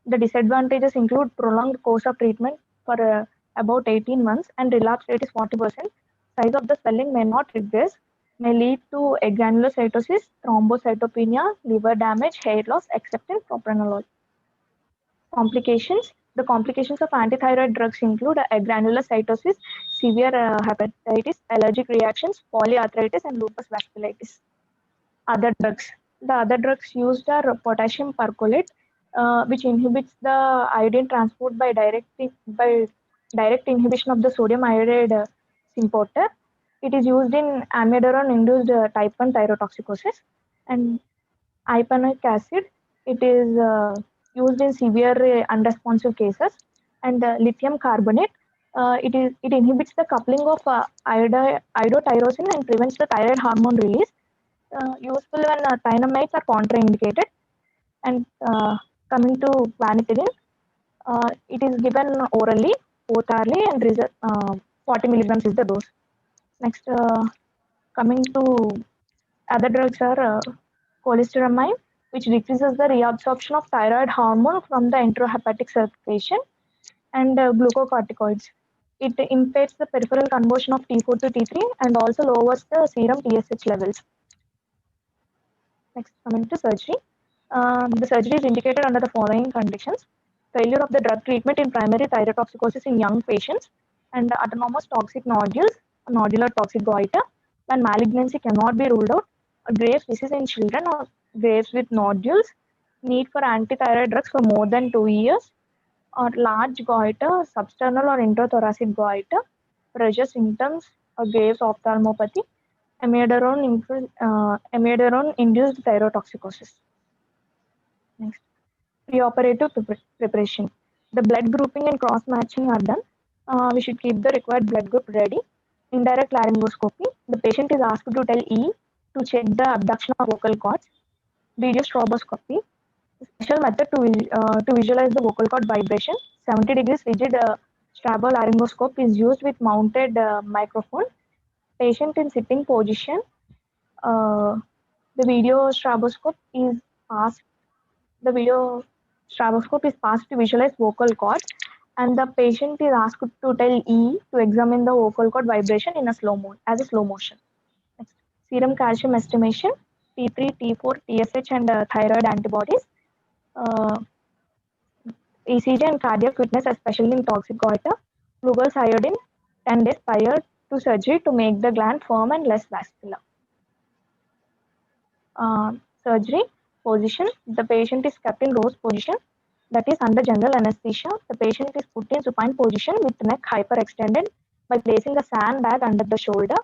The disadvantages include prolonged course of treatment for about 18 months and relapse rate is 40%. Size of the swelling may not regress, may lead to agranulocytosis, thrombocytopenia, liver damage, hair loss, except in propranolol. Complications. The complications of antithyroid drugs include agranulocytosis, severe hepatitis, allergic reactions, polyarthritis, and lupus vasculitis. Other drugs. The other drugs used are potassium percolate, which inhibits the iodine transport by direct inhibition of the sodium iodide symporter. It is used in amiodarone-induced type 1 thyrotoxicosis. And hypanoic acid, it is used in severe unresponsive cases. And lithium carbonate, it inhibits the coupling of iodotyrosine and prevents the thyroid hormone release. Useful when thienamides are contraindicated. And coming to clanipidine, it is given orally, both hourly, and 40 milligrams is the dose. Next, coming to other drugs are cholestyramine, which decreases the reabsorption of thyroid hormone from the enterohepatic circulation, and glucocorticoids. It impairs the peripheral conversion of T4 to T3 and also lowers the serum TSH levels. Next, coming to surgery. The surgery is indicated under the following conditions: failure of the drug treatment in primary thyrotoxicosis in young patients, and autonomous toxic nodules, nodular toxic goiter, when malignancy cannot be ruled out, Graves' disease in children or Graves with nodules, need for antithyroid drugs for more than 2 years, or large goiter, substernal or introthoracic goiter, pressure symptoms, or Graves' ophthalmopathy, amiodarone-induced thyrotoxicosis. Next, preoperative preparation. The blood grouping and cross matching are done. We should keep the required blood group ready. Indirect laryngoscopy. The patient is asked to tell E to check the abduction of vocal cords. Video stroboscopy. Special method to visualize the vocal cord vibration. 70 degrees rigid strabolaryngoscope is used with mounted microphone. Patient in sitting position. The video stroboscope is passed. The video stroboscope is passed to visualize vocal cord, and the patient is asked to tell E to examine the vocal cord vibration in a slow motion. Next, serum calcium estimation, T3, T4, TSH, and thyroid antibodies. ECG and cardiac witness, especially in toxic goiter. Lugol's iodine 10 days prior to surgery to make the gland firm and less vascular. Surgery position. The patient is kept in rose position, that is under general anesthesia. The patient is put in supine position with neck hyperextended by placing a sandbag under the shoulder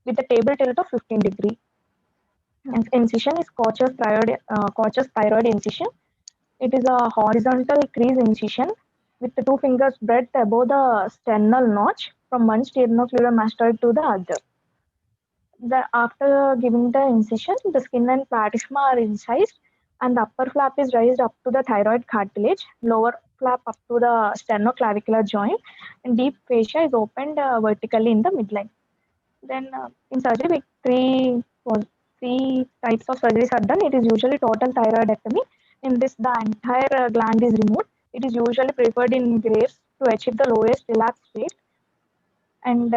with a table tilt of 15 degree. And incision is Kocher's thyroid incision. It is a horizontal crease incision with the 2 fingers breadth above the sternal notch from one sternocleidomastoid to the other. After giving the incision, the skin and platysma are incised, and the upper flap is raised up to the thyroid cartilage, lower flap up to the sternoclavicular joint, and deep fascia is opened vertically in the midline. Then in surgery, three types of surgeries are done. It is usually total thyroidectomy. In this, the entire gland is removed. It is usually preferred in Graves to achieve the lowest relapse rate, and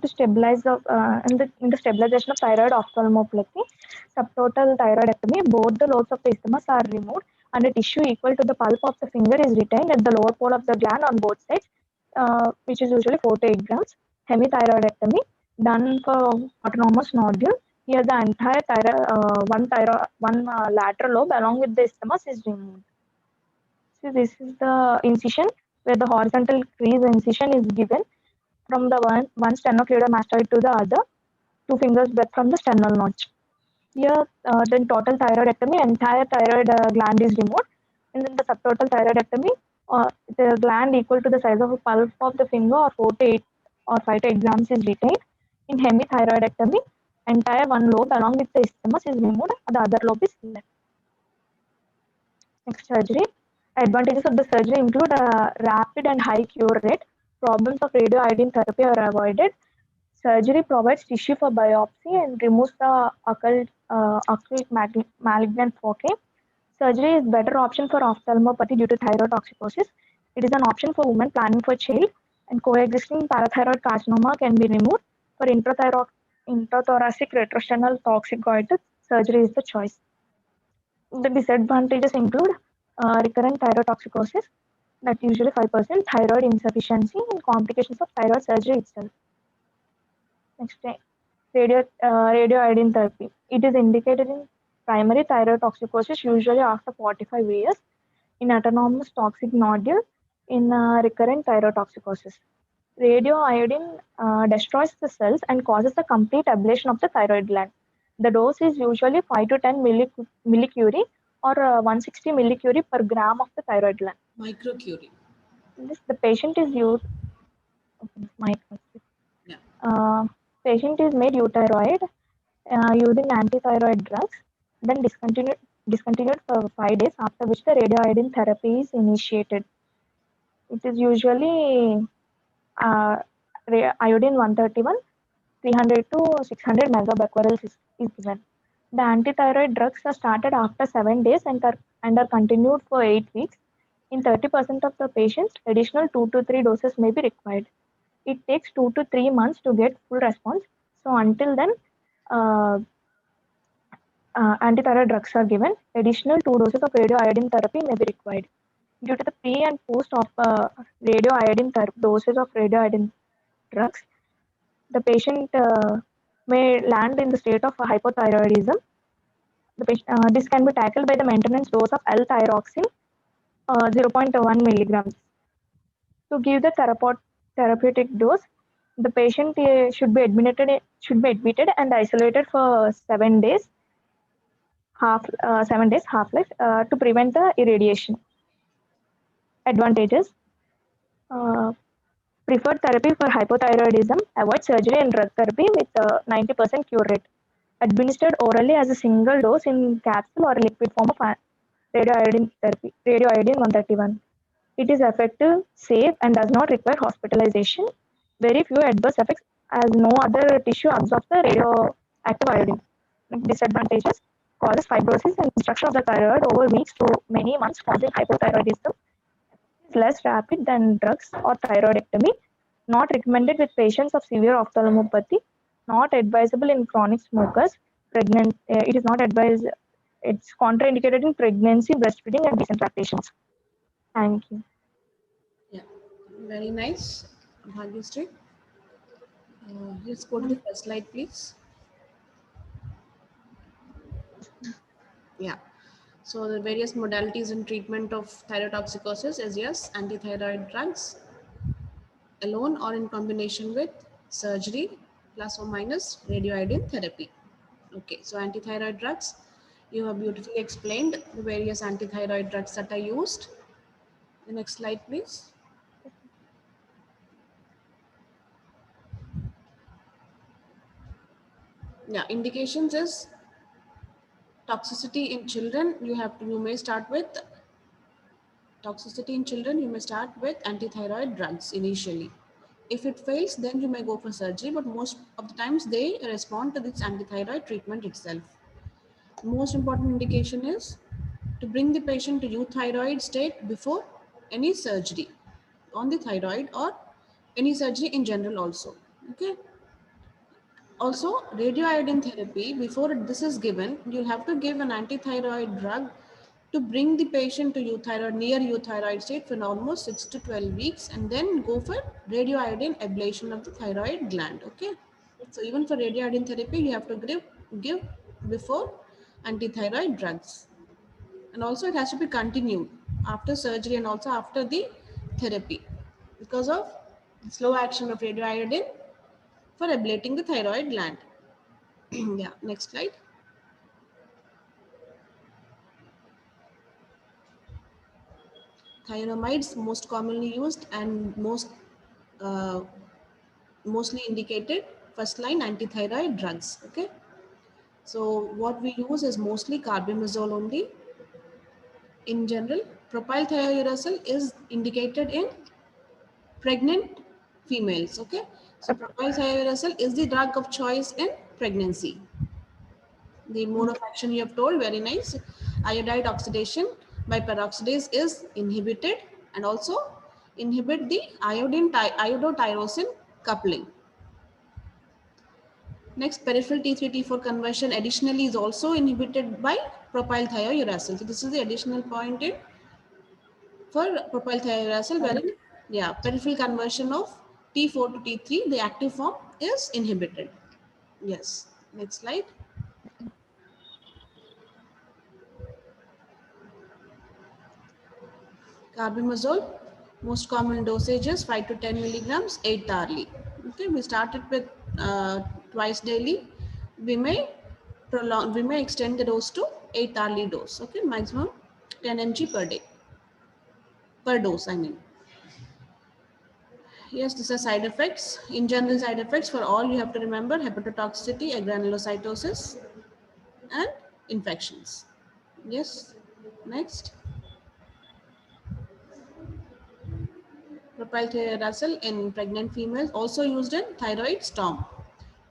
to stabilize in the stabilization of thyroid ophthalmopathy, subtotal thyroidectomy. Both the lobes of the isthmus are removed, and a tissue equal to the pulp of the finger is retained at the lower pole of the gland on both sides, which is usually 4 to 8 grams. Hemithyroidectomy done for autonomous nodule. Here, the entire one lateral lobe along with the isthmus is removed. So this is the incision where the horizontal crease incision is given from the one sternocleidomastoid to the other, 2 fingers breadth from the sternal notch. Here, then total thyroidectomy, entire thyroid gland is removed, and then the subtotal thyroidectomy, the gland equal to the size of a pulp of the finger or 4 to 8 or 5 to 8 grams is retained. In hemithyroidectomy, entire one lobe along with the isthmus is removed, the other lobe is left. Next, surgery. Advantages of the surgery include a rapid and high cure rate. Problems of radioiodine therapy are avoided. Surgery provides tissue for biopsy and removes the occult malignant foci. Surgery is better option for ophthalmopathy due to thyrotoxicosis. It is an option for women planning for child, and coexisting parathyroid carcinoma can be removed. For intrathoracic retrosternal toxic goiter, surgery is the choice. The disadvantages include recurrent thyrotoxicosis, that usually 5%, thyroid insufficiency, and complications of thyroid surgery itself. Next, radioiodine therapy. It is indicated in primary thyrotoxicosis, usually after 45 years, in autonomous toxic nodule, in recurrent thyrotoxicosis. Radioiodine destroys the cells and causes the complete ablation of the thyroid gland. The dose is usually 5 to 10 millicurie or 160 millicurie per gram of the thyroid gland. Microcurie. The patient is used. Yeah. Patient is made euthyroid using antithyroid drugs, then discontinued for 5 days, after which the radioiodine therapy is initiated. It is usually iodine 131, 300 to 600 megabecquerels is given. The antithyroid drugs are started after 7 days and are continued for 8 weeks. In 30% of the patients, additional 2 to 3 doses may be required. It takes 2 to 3 months to get full response. So until then, antithyroid drugs are given. Additional 2 doses of radioiodine therapy may be required. Due to the pre and post of radioiodine doses of radioiodine drugs, the patient may land in the state of hypothyroidism. This can be tackled by the maintenance dose of L-thyroxine, 0.1 milligrams. To give the therapeutic dose, the patient should be admitted and isolated for 7 days, 7 days half-life, to prevent the irradiation. Advantages. Preferred therapy for hypothyroidism, avoid surgery and drug therapy with 90% cure rate. Administered orally as a single dose in capsule or liquid form of radioiodine therapy, radioiodine 131. It is effective, safe, and does not require hospitalization. Very few adverse effects, as no other tissue absorbs the radioactive iodine. Disadvantages: causes fibrosis and destruction of the thyroid over weeks to many months, causing hypothyroidism. Is less rapid than drugs or thyroidectomy. Not recommended with patients of severe ophthalmopathy. Not advisable in chronic smokers. It is not advised. It's contraindicated in pregnancy, breastfeeding, and recent lactations. Thank you. Yeah, very nice, Bhagyashree. Let's go to the first slide, please. Yeah. So the various modalities in treatment of thyrotoxicosis is yes, antithyroid drugs alone or in combination with surgery plus or minus radioiodine therapy. Okay, so antithyroid drugs, you have beautifully explained the various antithyroid drugs that are used. The next slide, please. Yeah, indications is toxicity in children. You may start with toxicity in children. You may start with antithyroid drugs initially. If it fails, then you may go for surgery. But most of the times they respond to this antithyroid treatment itself. Most important indication is to bring the patient to euthyroid state before any surgery on the thyroid or any surgery in general also. Okay. Also, radioiodine therapy, before this is given, you'll have to give an antithyroid drug to bring the patient to euthyroid, near euthyroid state for almost 6 to 12 weeks, and then go for radioiodine ablation of the thyroid gland. Okay. So even for radioiodine therapy, you have to give before antithyroid drugs. And also it has to be continued after surgery and also after the therapy because of slow action of radioiodine for ablating the thyroid gland. Yeah, next slide. Thionamides most commonly used and mostly indicated first line antithyroid drugs. Okay, so what we use is mostly carbimazole only. In general, propyl thiouracil is indicated in pregnant females. Okay, So propylthiouracil is the drug of choice in pregnancy. The mode of action you have told, very nice. Iodide oxidation by peroxidase is inhibited and also inhibit the iodotyrosin coupling. Next, peripheral T3 T4 conversion additionally is also inhibited by propylthiouracil. So this is the additional point in for propylthiouracil, wherein peripheral conversion of T4 to T3, the active form is inhibited. Yes. Next slide. Carbimazole, most common dosages 5 to 10 milligrams, 8 hourly. Okay, we started with twice daily. We may extend the dose to 8 hourly dose. Okay, maximum 10 mg per day, per dose, I mean. Yes, these are side effects. In general, side effects for all you have to remember: hepatotoxicity, agranulocytosis, and infections. Yes, next. Propylthiouracil in pregnant females, also used in thyroid storm.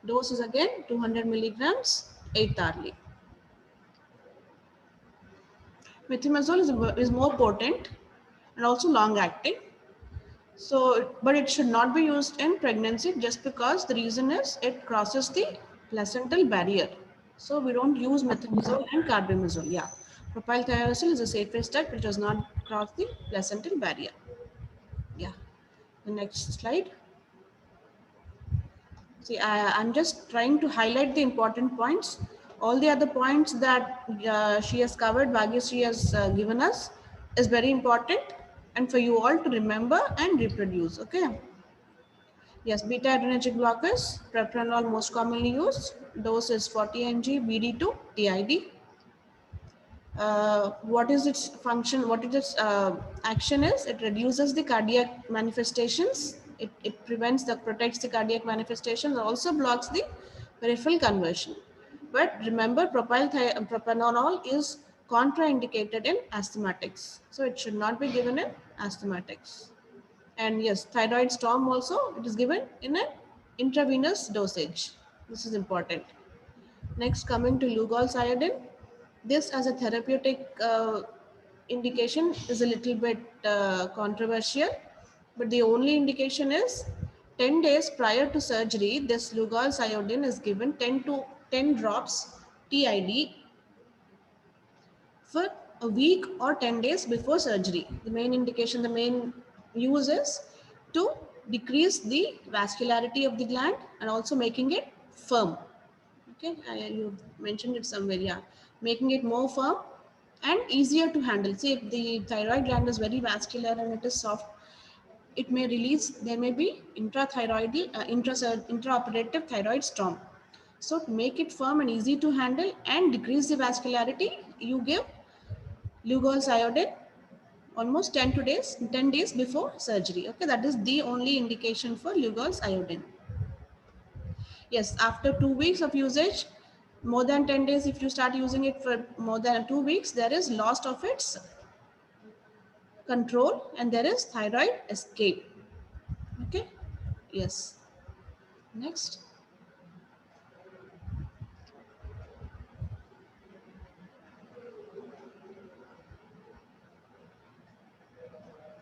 Dose is again 200 milligrams, 8 hourly. Methimazole is more potent and also long acting. So, but it should not be used in pregnancy just because the reason is it crosses the placental barrier. So we don't use methimazole and carbimazole. Yeah, propylthiouracil is the safest step. It does not cross the placental barrier. Yeah, the next slide. See, I'm just trying to highlight the important points. All the other points that she has covered, Bhagyashree has given us, is very important and for you all to remember and reproduce. Okay. Yes, beta adrenergic blockers, propranolol most commonly used. Dose is 40 mg, BD2, TID. What is its function? What is its action is? It reduces the cardiac manifestations. It protects the cardiac manifestations, also blocks the peripheral conversion. But remember, propranolol is contraindicated in asthmatics. So it should not be given in asthmatics. And yes, thyroid storm also, it is given in an intravenous dosage. This is important. Next, coming to Lugol's iodine. This as a therapeutic indication is a little bit controversial, but the only indication is 10 days prior to surgery, this Lugol's iodine is given 10 drops TID for a week or 10 days before surgery. The main indication, the main use is to decrease the vascularity of the gland and also making it firm. Okay, you mentioned it somewhere, yeah. Making it more firm and easier to handle. See, if the thyroid gland is very vascular and it is soft, it may release, there may be intraoperative thyroid storm. So to make it firm and easy to handle and decrease the vascularity, you give Lugol's iodine almost 10 days before surgery. Okay, that is the only indication for Lugol's iodine. Yes, after 2 weeks of usage, more than 10 days, if you start using it for more than 2 weeks, there is loss of its control and there is thyroid escape. Okay, yes. Next.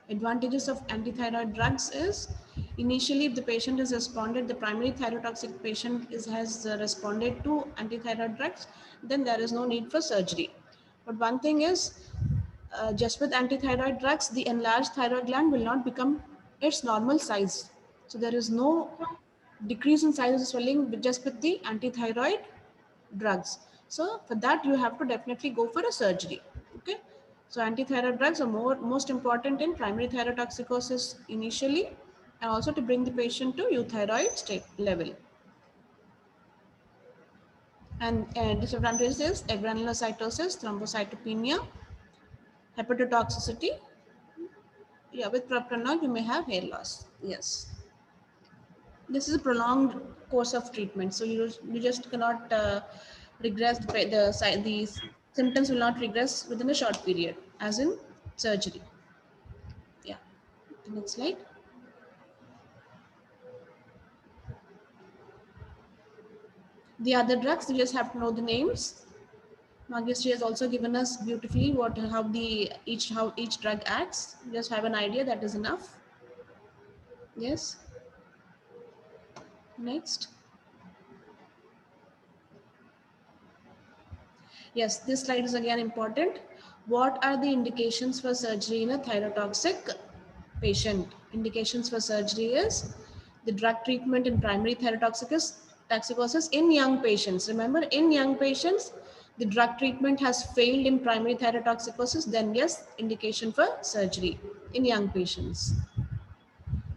Advantages of antithyroid drugs is initially if the patient has responded, the primary thyrotoxic patient has responded to antithyroid drugs, then there is no need for surgery. But one thing is, just with antithyroid drugs, the enlarged thyroid gland will not become its normal size. So there is no decrease in size of swelling just with the antithyroid drugs. So for that, you have to definitely go for a surgery. Okay. So antithyroid drugs are most important in primary thyrotoxicosis initially, and also to bring the patient to euthyroid state level. And disadvantages is agranulocytosis, thrombocytopenia, hepatotoxicity. Yeah, with propranolol you may have hair loss. Yes. This is a prolonged course of treatment, so you just cannot regress. The symptoms will not regress within a short period, as in surgery. Yeah. The next slide. The other drugs, you just have to know the names. Magistri has also given us beautifully how each drug acts. Just have an idea, that is enough. Yes. Next. Yes, this slide is again important. What are the indications for surgery in a thyrotoxic patient? Indications for surgery is the drug treatment in primary thyrotoxicosis in young patients. Remember, in young patients, the drug treatment has failed in primary thyrotoxicosis, then yes, indication for surgery in young patients.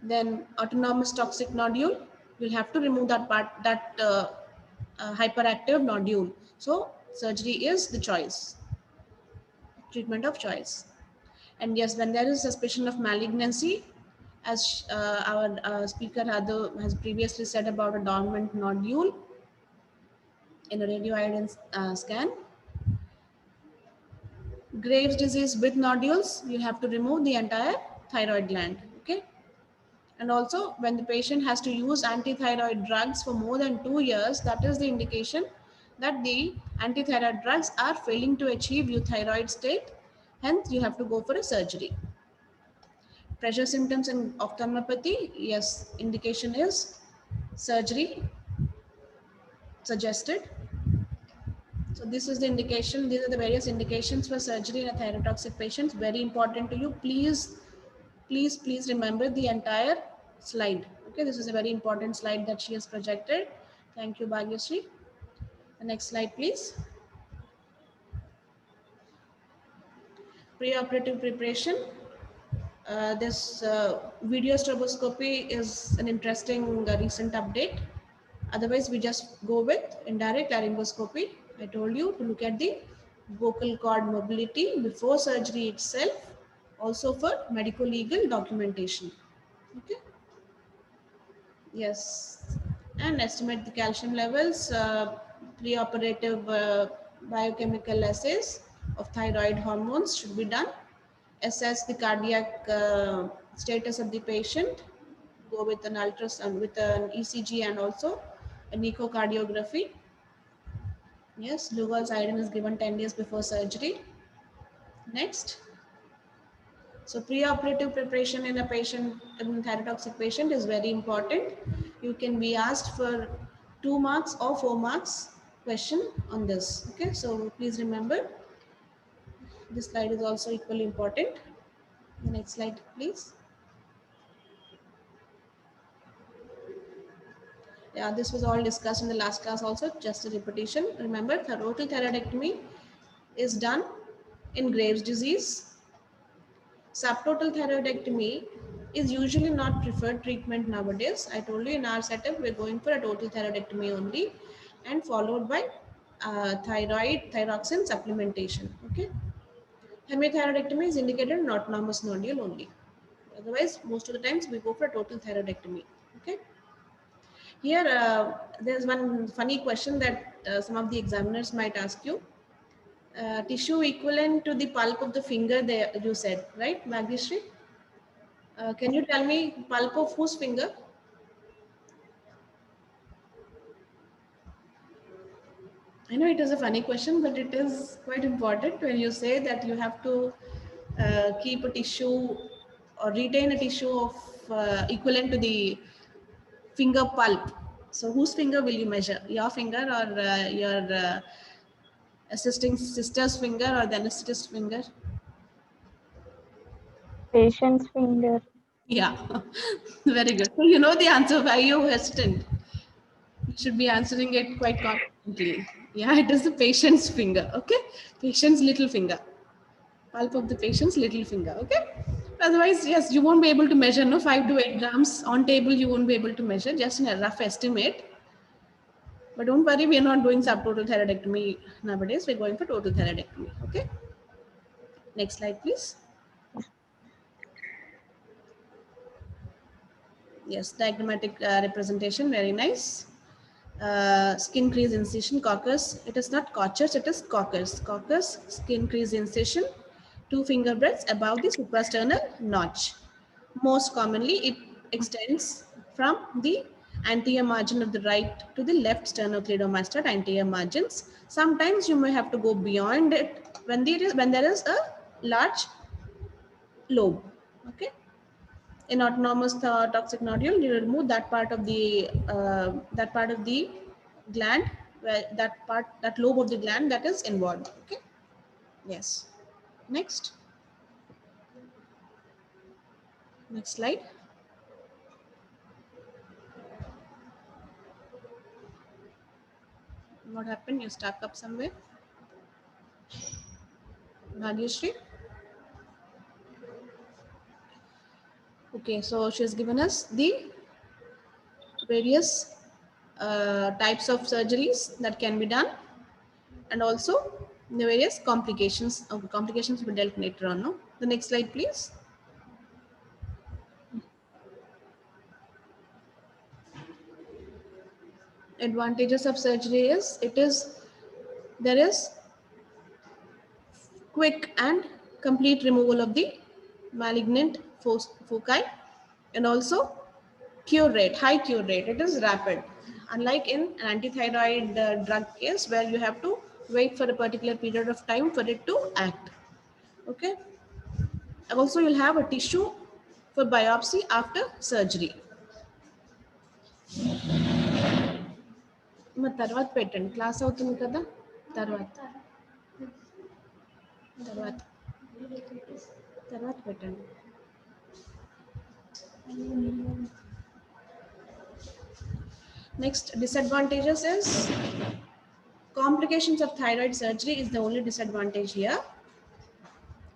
Then autonomous toxic nodule, you'll have to remove that part, that hyperactive nodule. So surgery is the choice, treatment of choice. And yes, when there is suspicion of malignancy, as our speaker Radu has previously said about a dormant nodule in a radioiodine scan, Graves' disease with nodules, you have to remove the entire thyroid gland. Okay. And also, when the patient has to use antithyroid drugs for more than 2 years, that is the indication that the antithyroid drugs are failing to achieve euthyroid state. Hence, you have to go for a surgery. Pressure symptoms in ophthalmopathy, yes, indication is surgery suggested. So this is the indication. These are the various indications for surgery in a thyrotoxic patient. Very important to you. Please remember the entire slide. Okay, this is a very important slide that she has projected. Thank you, Bhagyashree. The next slide, please. Preoperative preparation. This video stroboscopy is an interesting recent update. Otherwise, we just go with indirect laryngoscopy. I told you to look at the vocal cord mobility before surgery itself, also for medical legal documentation. Okay. Yes, and estimate the calcium levels, preoperative biochemical assays of thyroid hormones should be done, assess the cardiac status of the patient, go with an ultrasound, with an ECG and also an echocardiography. Yes, Lugol's iodine is given 10 days before surgery. Next. So preoperative preparation in a patient, in thyrotoxic patient is very important. You can be asked for 2 marks or 4 marks question on this. Okay, so please remember, this slide is also equally important. The next slide, please. Yeah, this was all discussed in the last class also, just a repetition. Remember, total thyroidectomy is done in Graves' disease. Subtotal thyroidectomy is usually not preferred treatment nowadays. I told you in our setup, we're going for a total thyroidectomy only and followed by thyroxine supplementation. Okay. Hemithyroidectomy is indicated in autonomous nodule only. Otherwise, most of the times we go for a total thyroidectomy. Okay. Here, there's one funny question that some of the examiners might ask you. Tissue equivalent to the pulp of the finger, there you said, right, Magishri? Can you tell me pulp of whose finger? I know it is a funny question, but it is quite important when you say that you have to keep a tissue or retain a tissue of equivalent to the finger pulp. So whose finger will you measure? Your finger or your assisting sister's finger or the anesthetist finger? Patient's finger. Yeah, very good. So you know the answer. Why you hesitant? You should be answering it quite confidently. Yeah, it is the patient's finger. Okay, patient's little finger. Pulp of the patient's little finger. Okay. Otherwise, yes, you won't be able to measure. No, 5 to 8 grams on table. You won't be able to measure. Just in a rough estimate. But don't worry, we are not doing subtotal thyroidectomy nowadays. We're going for total thyroidectomy. Okay. Next slide, please. Yes, diagrammatic representation. Very nice. Skin crease incision, coccus. It is not Kocher's, it is coccus. Coccus, skin crease incision, 2 finger breadths above the suprasternal notch. Most commonly, it extends from the anterior margin of the right to the left sternocleidomastoid anterior margins. Sometimes you may have to go beyond it when there is a large lobe. Okay. In autonomous toxic nodule, you remove that part of the gland, where that lobe of the gland that is involved. Okay. Yes. Next slide. What happened? You stuck up somewhere, Bhagyashree? Okay, so she has given us the various types of surgeries that can be done, and also the various complications. Complications will be dealt later on. No? The next slide, please. Advantages of surgery is there is quick and complete removal of the malignant foci, and also high cure rate. It is rapid, unlike in an antithyroid drug case where you have to wait for a particular period of time for it to act. Okay. Also, you'll have a tissue for biopsy after surgery. తర్వాత పెట్టండి, class అవుతుంది కదా, తర్వాత పెట్టండి. Next, disadvantages is complications of thyroid surgery is the only disadvantage here.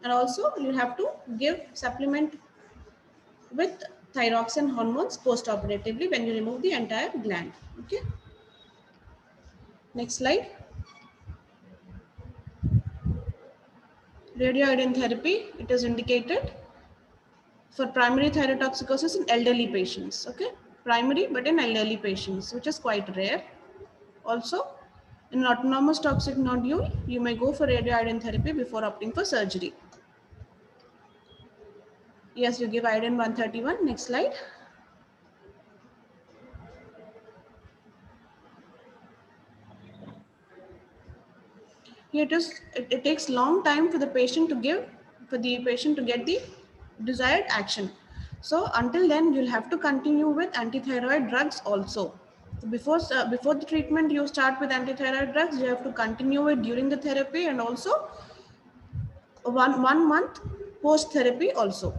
And also you have to give supplement with thyroxine hormones post-operatively when you remove the entire gland. Okay. Next slide. Radioiodine therapy, it is indicated for primary thyrotoxicosis in elderly patients. Okay. Primary, but in elderly patients, which is quite rare. Also, in an autonomous toxic nodule, you may go for radioiodine therapy before opting for surgery. Yes, you give iodine 131. Next slide. It takes long time for the patient to get the desired action. So until then, you'll have to continue with antithyroid drugs also. So before the treatment, you start with antithyroid drugs. You have to continue it during the therapy, and also one month post therapy also.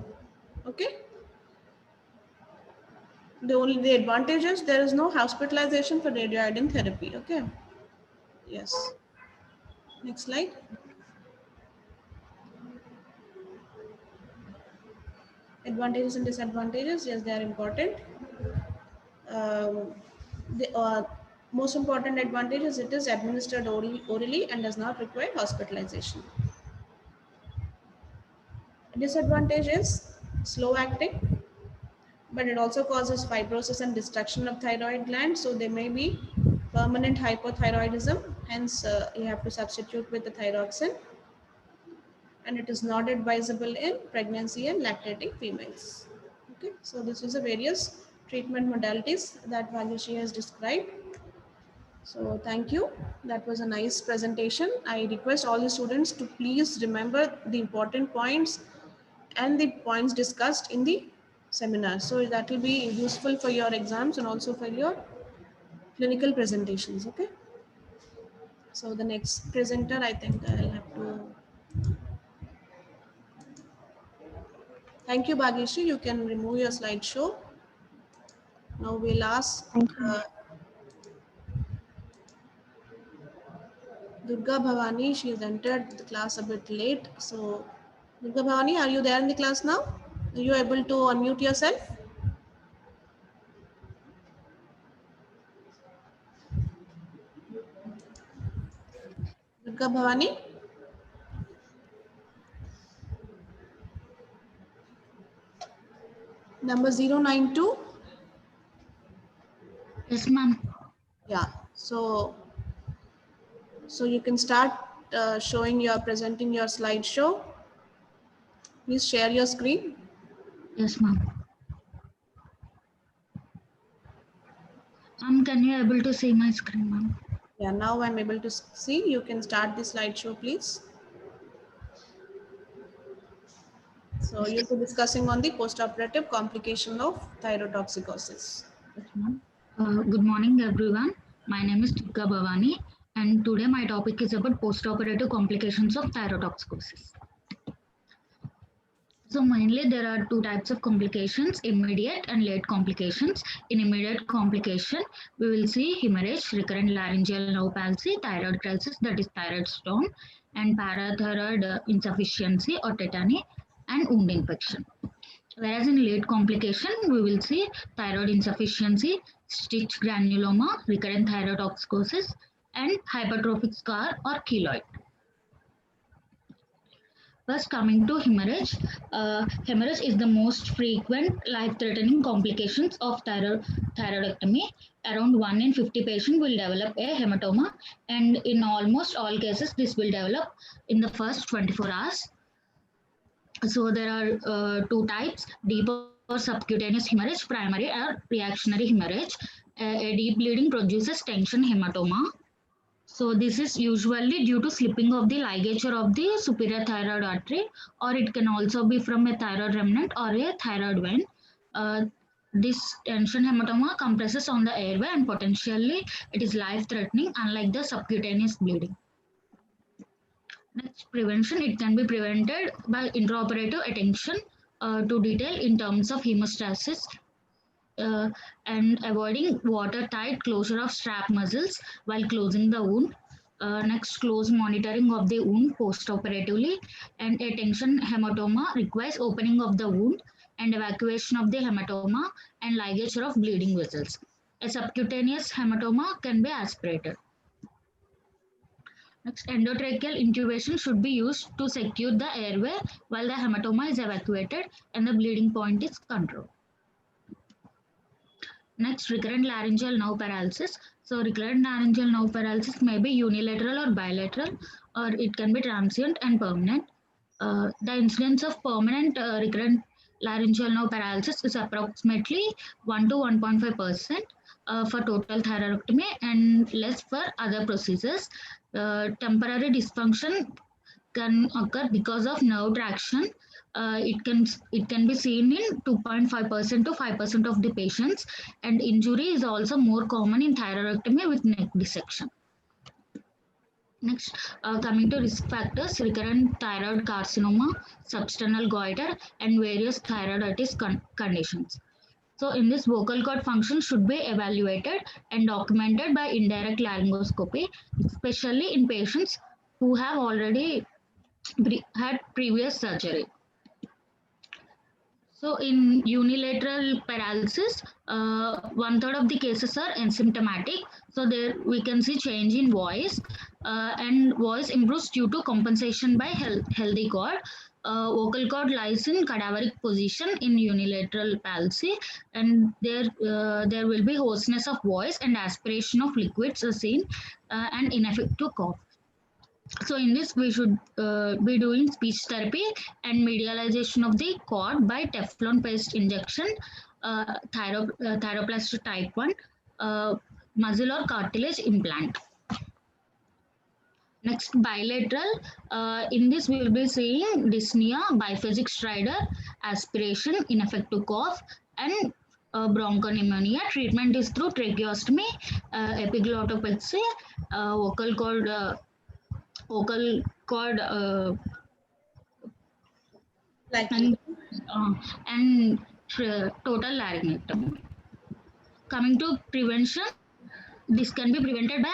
Okay. The advantage is there is no hospitalization for radioiodine therapy. Okay. Yes. Next slide. Advantages and disadvantages. Yes, they are important. The most important advantage is it is administered orally and does not require hospitalization. Disadvantage is slow acting, but it also causes fibrosis and destruction of thyroid gland. So there may be permanent hypothyroidism. Hence, you have to substitute with the thyroxine. And it is not advisable in pregnancy and lactating females. Okay, so this is the various treatment modalities that Bhagyashree has described. So thank you. That was a nice presentation. I request all the students to please remember the important points and the points discussed in the seminar. So that will be useful for your exams and also for your clinical presentations. Okay. So the next presenter, I think I'll have to. Thank you, Bhagyashree. You can remove your slideshow. Now we'll ask Durga Bhavani. She has entered the class a bit late. So, Durga Bhavani, are you there in the class now? Are you able to unmute yourself? Durga Bhavani? Number 092? Yes, ma'am. Yeah. So you can start presenting your slideshow. Please share your screen. Yes, ma'am. Can you able to see my screen, ma'am? Yeah, now I'm able to see. You can start the slideshow, please. So you'll be discussing on the postoperative complication of thyrotoxicosis. Yes, ma'am. Good morning, everyone. My name is Durga Bhavani, and today my topic is about postoperative complications of thyrotoxicosis. So mainly there are two types of complications, immediate and late complications. In immediate complication, we will see hemorrhage, recurrent laryngeal nerve palsy, thyroid crisis, that is thyroid stone, and parathyroid insufficiency or tetany, and wound infection. Whereas in late complication, we will see thyroid insufficiency, stitch granuloma, recurrent thyrotoxicosis, and hypertrophic scar or keloid. First, coming to hemorrhage. Hemorrhage is the most frequent life-threatening complications of thyroidectomy. Around 1 in 50 patients will develop a hematoma, and in almost all cases, this will develop in the first 24 hours. So there are two types, deep or subcutaneous hemorrhage, primary or reactionary hemorrhage. A deep bleeding produces tension hematoma. So this is usually due to slipping of the ligature of the superior thyroid artery, or it can also be from a thyroid remnant or a thyroid vein. This tension hematoma compresses on the airway and potentially it is life-threatening, unlike the subcutaneous bleeding. Next, prevention. It can be prevented by intraoperative attention to detail in terms of hemostasis and avoiding watertight closure of strap muscles while closing the wound. Next, close monitoring of the wound post-operatively, and a tension hematoma requires opening of the wound and evacuation of the hematoma and ligature of bleeding vessels. A subcutaneous hematoma can be aspirated. Next, endotracheal intubation should be used to secure the airway while the hematoma is evacuated and the bleeding point is controlled. Next, recurrent laryngeal nerve paralysis. So recurrent laryngeal nerve paralysis may be unilateral or bilateral, or it can be transient and permanent. The incidence of permanent recurrent laryngeal nerve paralysis is approximately 1 to 1.5% for total thyroidectomy and less for other procedures. Temporary dysfunction can occur because of nerve traction. It can be seen in 2.5% to 5% of the patients, and injury is also more common in thyroidectomy with neck dissection. Next, coming to risk factors, recurrent thyroid carcinoma, substernal goiter, and various thyroiditis conditions. So in this, vocal cord function should be evaluated and documented by indirect laryngoscopy, especially in patients who have already had previous surgery. So in unilateral paralysis, 1/3 of the cases are asymptomatic. So there we can see change in voice and voice improves due to compensation by healthy cord. Vocal cord lies in cadaveric position in unilateral palsy, and there will be hoarseness of voice and aspiration of liquids are seen and ineffective cough. So in this, we should be doing speech therapy and medialization of the cord by Teflon paste injection, thyroplasty type 1, muscle or cartilage implant. Next, bilateral. In this, we will be seeing dyspnea, biphasic stridor, aspiration, ineffective cough, and bronchopneumonia. Treatment is through tracheostomy, epiglottoplexy, vocal cord and total laryngectomy. Coming to prevention, this can be prevented by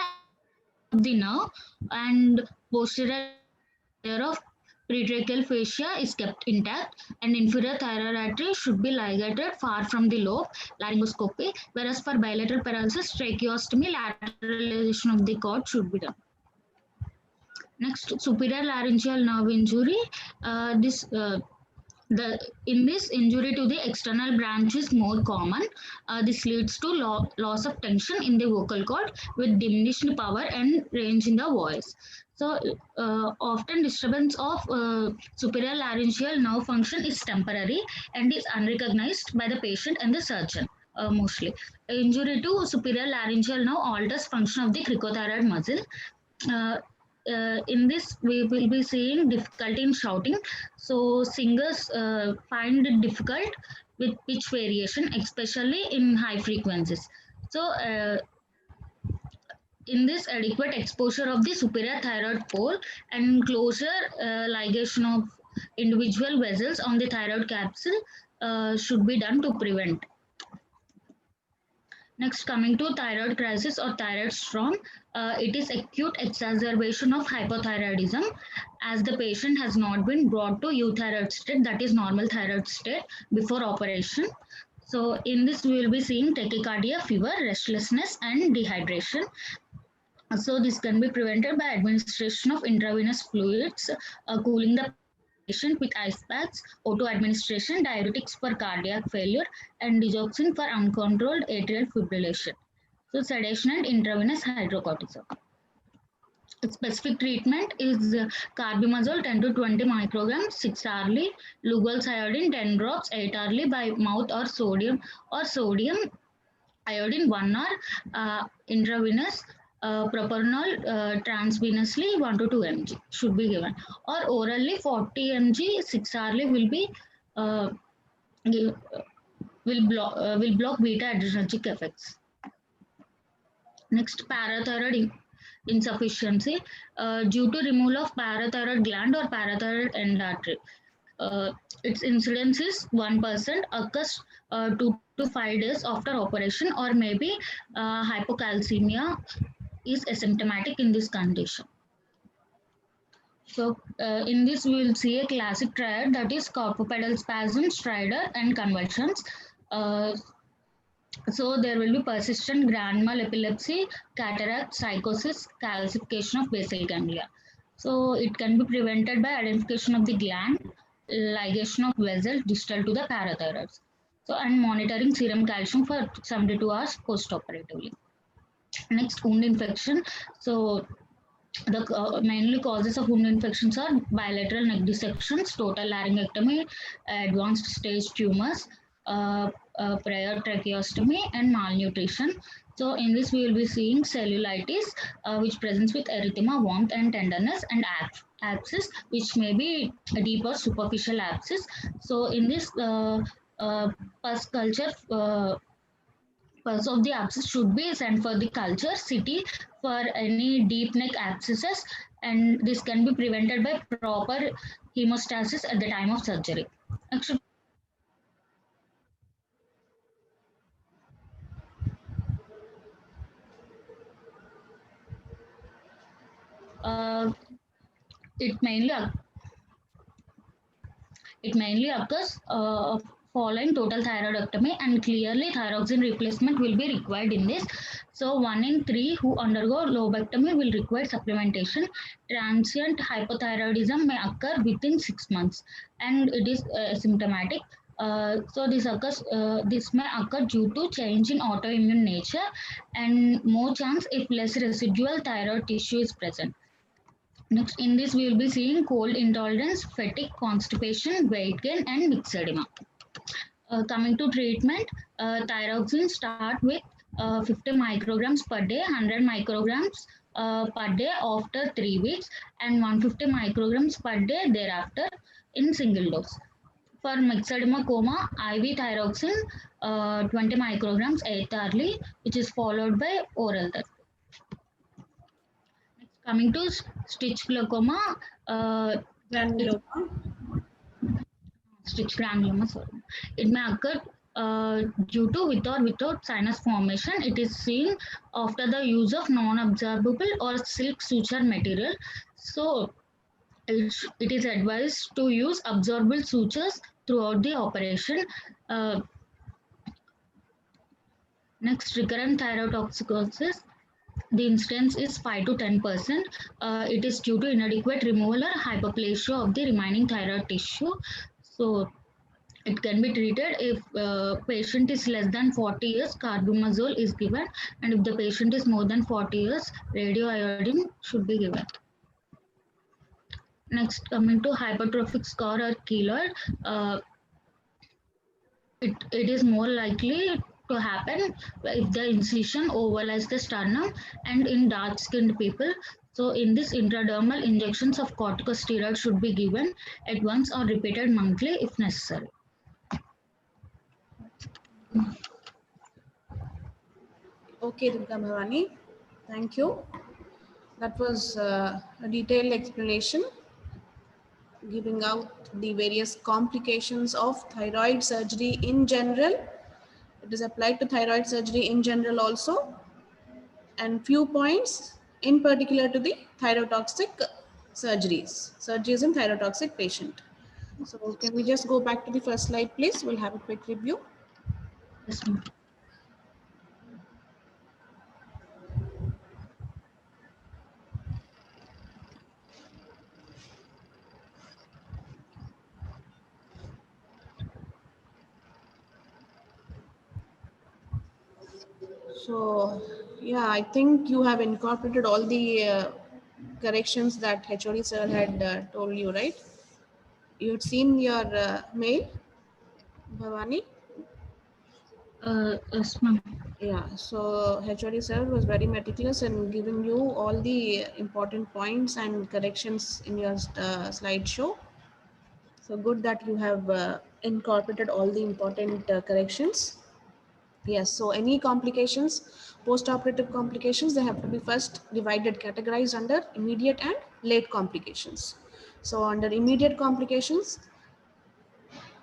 the nerve and posterior layer of pretracheal fascia is kept intact, and inferior thyroid artery should be ligated far from the lobe, laryngoscopy, whereas for bilateral paralysis, tracheostomy, lateralization of the cord should be done. Next, superior laryngeal nerve injury. In this, injury to the external branch is more common. This leads to loss of tension in the vocal cord with diminished power and range in the voice. So often disturbance of superior laryngeal nerve function is temporary and is unrecognized by the patient and the surgeon. mostly. Injury to superior laryngeal nerve alters function of the cricothyroid muscle. Uh, in this, we will be seeing difficulty in shouting. So singers find it difficult with pitch variation, especially in high frequencies. So in this, adequate exposure of the superior thyroid pole and closer ligation of individual vessels on the thyroid capsule should be done to prevent. Next, coming to thyroid crisis or thyroid storm, it is acute exacerbation of hypothyroidism as the patient has not been brought to euthyroid state, that is normal thyroid state, before operation. So in this, we will be seeing tachycardia, fever, restlessness, and dehydration. So this can be prevented by administration of intravenous fluids, cooling the patient with ice baths, auto administration, diuretics for cardiac failure, and digoxin for uncontrolled atrial fibrillation. So sedation and intravenous hydrocortisone. Specific treatment is carbimazole 10 to 20 micrograms 6 hourly, Lugol's iodine 10 drops 8 hourly by mouth or sodium iodine 1 hour, intravenous propranolol transvenously 1 to 2 mg should be given, or orally 40 mg 6 hourly will be will block beta adrenergic effects. Next, parathyroid insufficiency due to removal of parathyroid gland or parathyroid end artery. Its incidence is 1%, occurs 2 to 5 days after operation, or maybe hypocalcemia is asymptomatic in this condition. So in this, we will see a classic triad, that is carpopedal spasm, stridor, and convulsions. So there will be persistent grand mal epilepsy, cataract, psychosis, calcification of basal ganglia. So it can be prevented by identification of the gland, ligation of vessels distal to the parathyroids. So and monitoring serum calcium for 72 hours post-operatively. Next, wound infection. So the mainly causes of wound infections are bilateral neck dissections, total laryngectomy, advanced stage tumors, prior tracheostomy, and malnutrition. So in this, we will be seeing cellulitis, which presents with erythema, warmth, and tenderness, and abscess, which may be a deep or superficial abscess. So in this, pus culture, pulse of the abscess should be sent for the culture, CT for any deep neck abscesses, and this can be prevented by proper hemostasis at the time of surgery. Next, it mainly occurs following total thyroidectomy, and clearly thyroxine replacement will be required in this. So 1 in 3 who undergo lobectomy will require supplementation. Transient hypothyroidism may occur within 6 months, and it is asymptomatic. So this may occur due to change in autoimmune nature, and more chance if less residual thyroid tissue is present. Next, in this, we will be seeing cold intolerance, fatigue, constipation, weight gain, and mixed edema. Coming to treatment, thyroxine start with 50 micrograms per day, 100 micrograms per day after 3 weeks, and 150 micrograms per day thereafter in single dose. For myxedema coma, IV thyroxine 20 micrograms 8 hourly, which is followed by oral therapy. Next, coming to stitch glaucoma, Granuloma. stitch granuloma, sorry. It may occur due to with or without sinus formation. It is seen after the use of non-absorbable or silk suture material. So it is advised to use absorbable sutures throughout the operation. Next, recurrent thyrotoxicosis. The incidence is 5 to 10%. It is due to inadequate removal or hyperplasia of the remaining thyroid tissue. So it can be treated if patient is less than 40 years, carbimazole is given, and if the patient is more than 40 years, radioiodine should be given. Next, coming to hypertrophic scar or keloid, it is more likely to happen if the incision overlies the sternum and in dark-skinned people. So in this, intradermal injections of corticosteroids should be given at once or repeated monthly if necessary. Okay, Durga Bhavani, thank you. That was a detailed explanation giving out the various complications of thyroid surgery in general. It is applied to thyroid surgery in general also, and few points in particular to the thyrotoxic surgeries in thyrotoxic patient. So can we just go back to the first slide, please? We'll have a quick review. Yes, ma'am. So yeah, I think you have incorporated all the corrections that HOD sir had told you, right? You'd seen your mail, Bhavani? Yes, ma'am. Yeah, so HOD sir was very meticulous in giving you all the important points and corrections in your slideshow. So good that you have incorporated all the important corrections. Yes, so any complications, post-operative complications, they have to be first divided, categorized under immediate and late complications. So under immediate complications,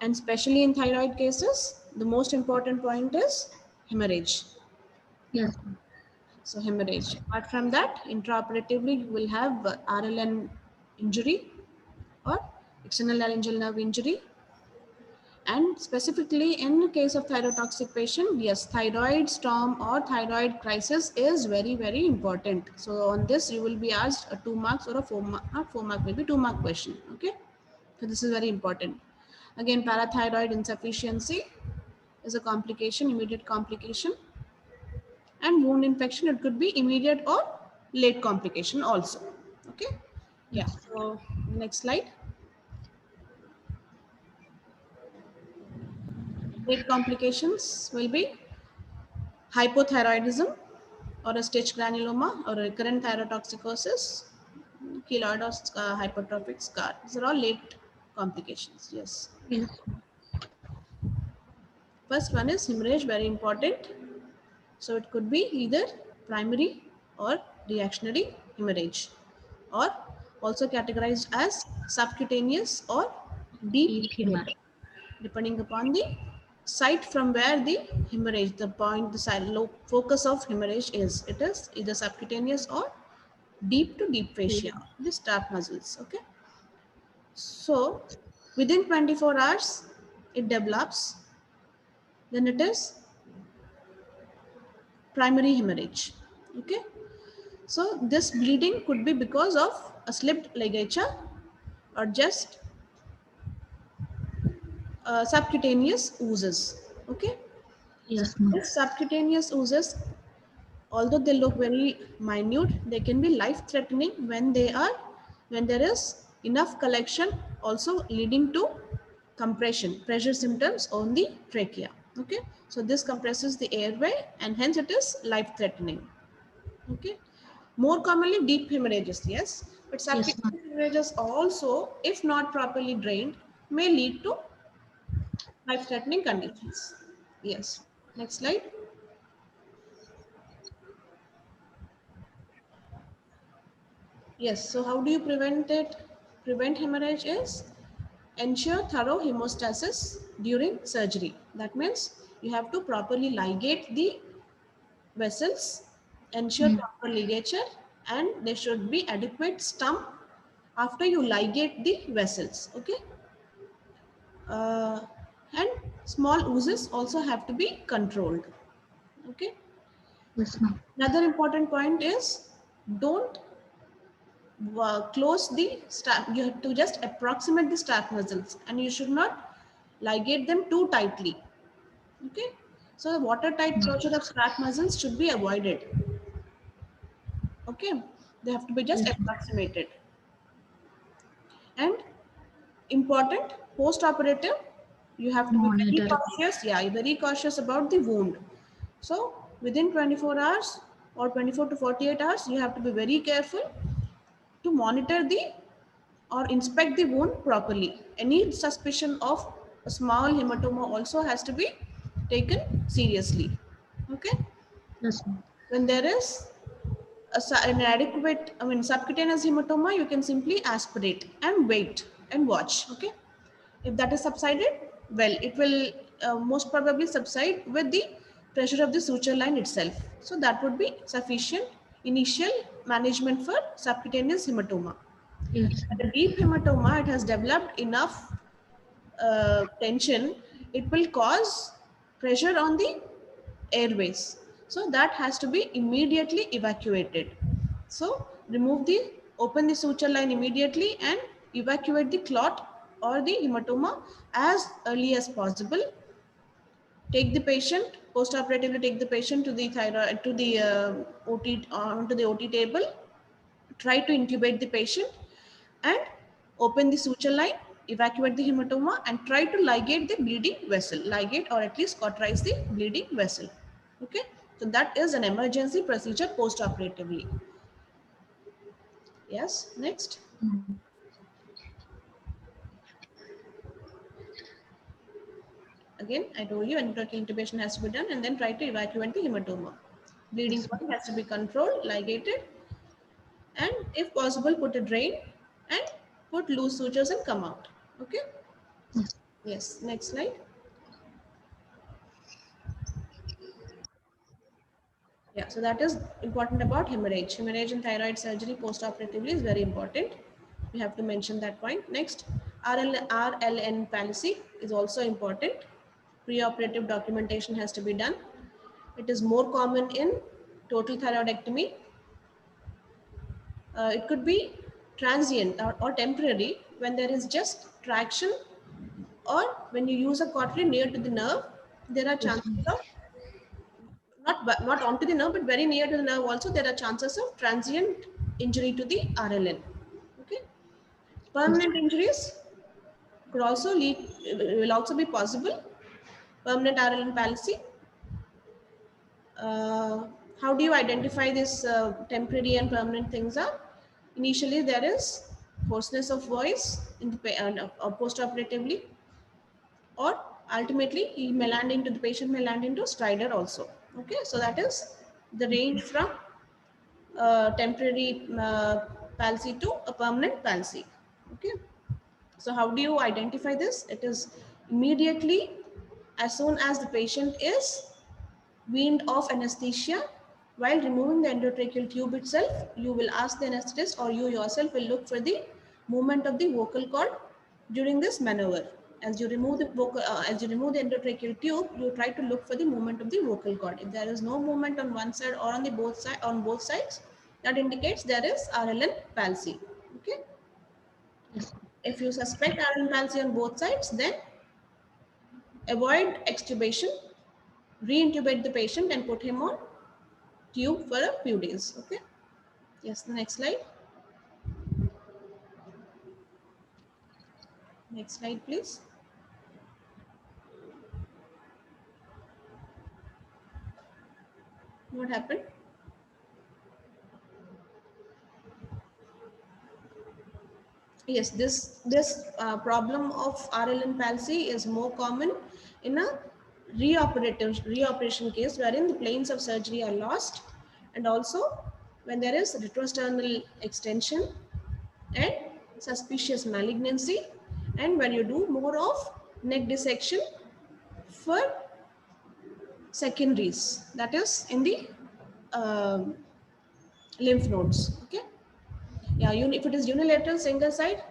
and especially in thyroid cases, the most important point is hemorrhage. Yes, ma'am. So hemorrhage. Apart from that, intraoperatively, you will have RLN injury or external laryngeal nerve injury. And specifically in case of thyrotoxic patient, yes, thyroid storm or thyroid crisis is very, very important. So on this, you will be asked a 2 marks or a 4 mark, not 4 mark, maybe 2 mark question. Okay. So this is very important. Again, parathyroid insufficiency is a complication, immediate complication. And wound infection, it could be immediate or late complication also. Okay. Yeah. So next slide. Late complications will be hypothyroidism or a stitch granuloma or a recurrent thyrotoxicosis, keloid or hypertrophic scar. These are all late complications. Yes. Yes. First one is hemorrhage, very important. So it could be either primary or reactionary hemorrhage, or also categorized as subcutaneous or deep Deep hemorrhage. depending upon the site from where the hemorrhage, the point, the side, focus of hemorrhage is. It is either subcutaneous or deep to deep fascia, the staph muscles. Okay. So within 24 hours, it develops. Then it is primary hemorrhage. Okay. So this bleeding could be because of a slipped ligature or just subcutaneous oozes. Okay. So Yes, ma'am. this subcutaneous oozes, although they look very minute, they can be life-threatening when there is enough collection, also leading to compression, pressure symptoms on the trachea. Okay. So this compresses the airway and hence it is life-threatening. Okay. More commonly deep hemorrhages, yes, but Yes, ma'am. subcutaneous hemorrhages also, if not properly drained, may lead to life-threatening conditions. Yes. Next slide. Yes. So how do you prevent it? Prevent hemorrhage is ensure thorough hemostasis during surgery. That means you have to properly ligate the vessels, ensure Mm. proper ligature, and there should be adequate stump after you ligate the vessels. Okay. Uh, and small oozes also have to be controlled. Okay. Yes, ma'am. Another important point is don't close the staph. You have to just approximate the staph muscles and you should not ligate them too tightly. Okay. So the watertight closure of staph muscles should be avoided. Okay. They have to be just Yes, ma'am. approximated. And important post-operative, you have to be very Monitor. cautious. Yeah, very cautious about the wound. So within 24 hours or 24 to 48 hours, you have to be very careful to monitor the or inspect the wound properly. Any suspicion of a small hematoma also has to be taken seriously. Okay. Yes, ma'am. When there is an adequate, subcutaneous hematoma, you can simply aspirate and wait and watch. Okay. If that is subsided, well, it will most probably subside with the pressure of the suture line itself. So that would be sufficient initial management for subcutaneous hematoma. Yes, At ma'am. a deep hematoma, it has developed enough tension, it will cause pressure on the airways. So that has to be immediately evacuated. So open the suture line immediately and evacuate the clot or the hematoma as early as possible. Take the patient, post-operatively take the patient to the thyroid, to the OT, onto the OT table. Try to intubate the patient and open the suture line, evacuate the hematoma, and try to ligate the bleeding vessel. Ligate or at least cauterize the bleeding vessel. Okay, so that is an emergency procedure post-operatively. Yes, next. Again, I told you endotracheal intubation has to be done and then try to evacuate the hematoma. Bleeding Yes, point has to be controlled, ligated, and if possible, put a drain and put loose sutures and come out. Okay. yes. Yes, next slide. Yeah, so that is important about hemorrhage. Hemorrhage in thyroid surgery post-operatively is very important. We have to mention that point. Next, RLN palsy is also important. Preoperative documentation has to be done. It is more common in total thyroidectomy. It could be transient or temporary when there is just traction, or when you use a cautery near to the nerve, there are Yes, chances ma'am. of not onto the nerve, but very near to the nerve also, there are chances of transient injury to the RLN. Okay. Yes, Permanent injuries could also lead, will also be possible. Permanent RLN palsy. How do you identify this temporary and permanent things are? Initially, there is hoarseness of voice in the post-operatively, or ultimately he may land into the patient may land into stridor also. Okay, so that is the range from temporary palsy to a permanent palsy. Okay, so how do you identify this? It is immediately, as soon as the patient is weaned off anesthesia, while removing the endotracheal tube itself, you will ask the anesthetist, or you yourself will look for the movement of the vocal cord during this maneuver. As you remove the endotracheal tube, you try to look for the movement of the vocal cord. If there is no movement on one side or on both sides, that indicates there is RLN palsy. Okay. yes. If you suspect RLN palsy on both sides, then avoid extubation, re-intubate the patient and put him on tube for a few days. Okay. Yes, the next slide. Next slide, please. What happened? Yes, this problem of RLN palsy is more common in a reoperation case, wherein the planes of surgery are lost, and also when there is retrosternal extension and suspicious malignancy, and when you do more of neck dissection for secondaries, that is in the um, lymph nodes. Okay. Yeah, if it is unilateral single side,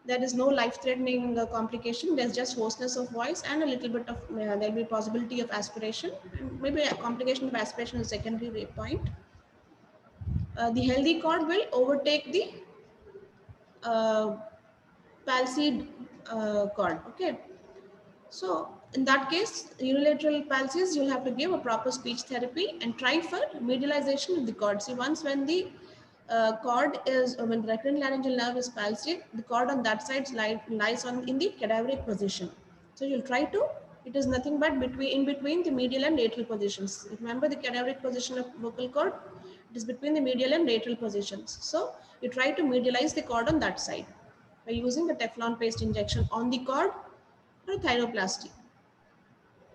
there is no life-threatening complication. There's just hoarseness of voice and a little bit of there'll be possibility of aspiration, and maybe a complication of aspiration is secondary point. The healthy cord will overtake the uh, palsied cord. Okay, so in that case, unilateral palsies, you'll have to give a proper speech therapy and try for medialization of the cord. See, once when the cord is, when the recurrent laryngeal nerve is palsied, the cord on that side lies on in the cadaveric position. So you'll try to It is nothing but in between the medial and lateral positions. Remember the cadaveric position of vocal cord? It is between the medial and lateral positions. So you try to medialize the cord on that side by using a Teflon paste injection on the cord or thyroplasty.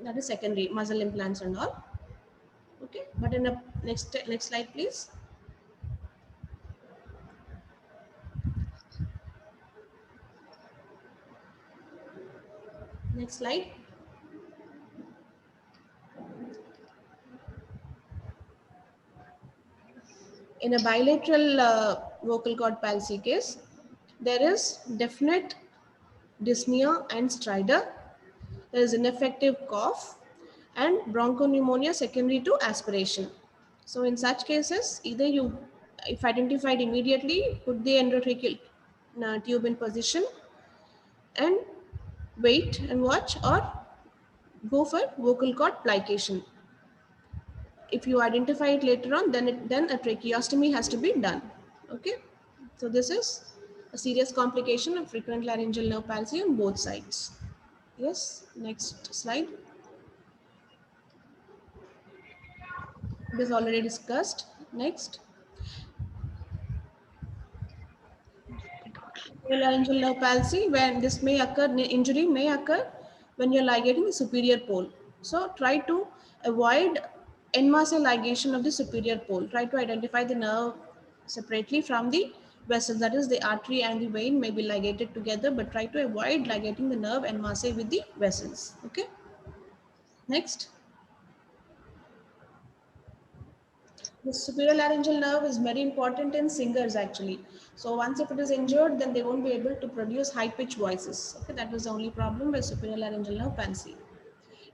That is secondary muscle implants and all. Okay, but in the next slide, please. Next slide. In a bilateral vocal cord palsy case, there is definite dyspnea and stridor. There is ineffective cough and bronchopneumonia secondary to aspiration. So in such cases, either you, if identified immediately, put the endotracheal tube in position and wait and watch, or go for vocal cord plication. If you identify it later on, then a tracheostomy has to be done. Okay, so this is a serious complication of frequent laryngeal nerve palsy on both sides. Yes, next slide. It is already discussed. Next. Laryngeal nerve palsy, when this may occur, injury may occur when you're ligating the superior pole. So try to avoid en masse ligation of the superior pole. Try to identify the nerve separately from the vessels. That is, the artery and the vein may be ligated together, but try to avoid ligating the nerve en masse with the vessels. Okay. Next. The superior laryngeal nerve is very important in singers actually. So once if it is injured, then they won't be able to produce high-pitched voices. Okay, that was the only problem with superior laryngeal nerve palsy.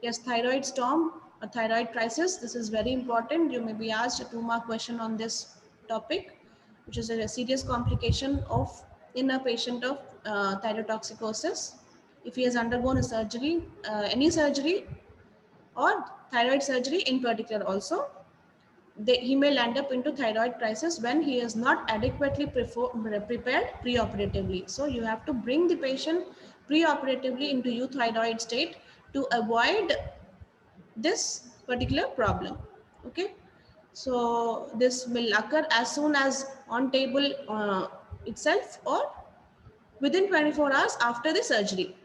Yes, thyroid storm or thyroid crisis. This is very important. You may be asked a 2-mark question on this topic, which is a serious complication of in a patient of thyrotoxicosis. If he has undergone a surgery, any surgery or thyroid surgery in particular also, he may land up into thyroid crisis when he is not adequately prepared preoperatively. So you have to bring the patient preoperatively into euthyroid state to avoid this particular problem. Okay, so this will occur as soon as on table itself or within 24 hours after the surgery.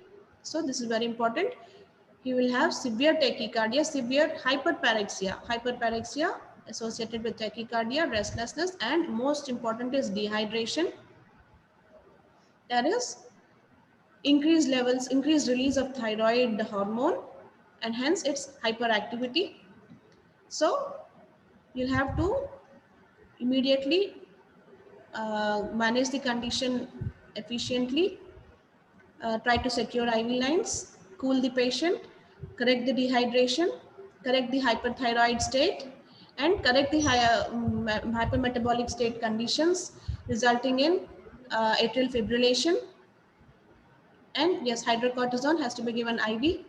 So this is very important. He will have severe tachycardia, severe hyperparexia associated with tachycardia, restlessness, and most important is dehydration. There is increased release of thyroid hormone, and hence its hyperactivity. So you'll have to immediately manage the condition efficiently, try to secure IV lines, cool the patient, correct the dehydration, correct the hyperthyroid state, and correct the hypermetabolic state conditions resulting in atrial fibrillation. And yes, hydrocortisone has to be given IV.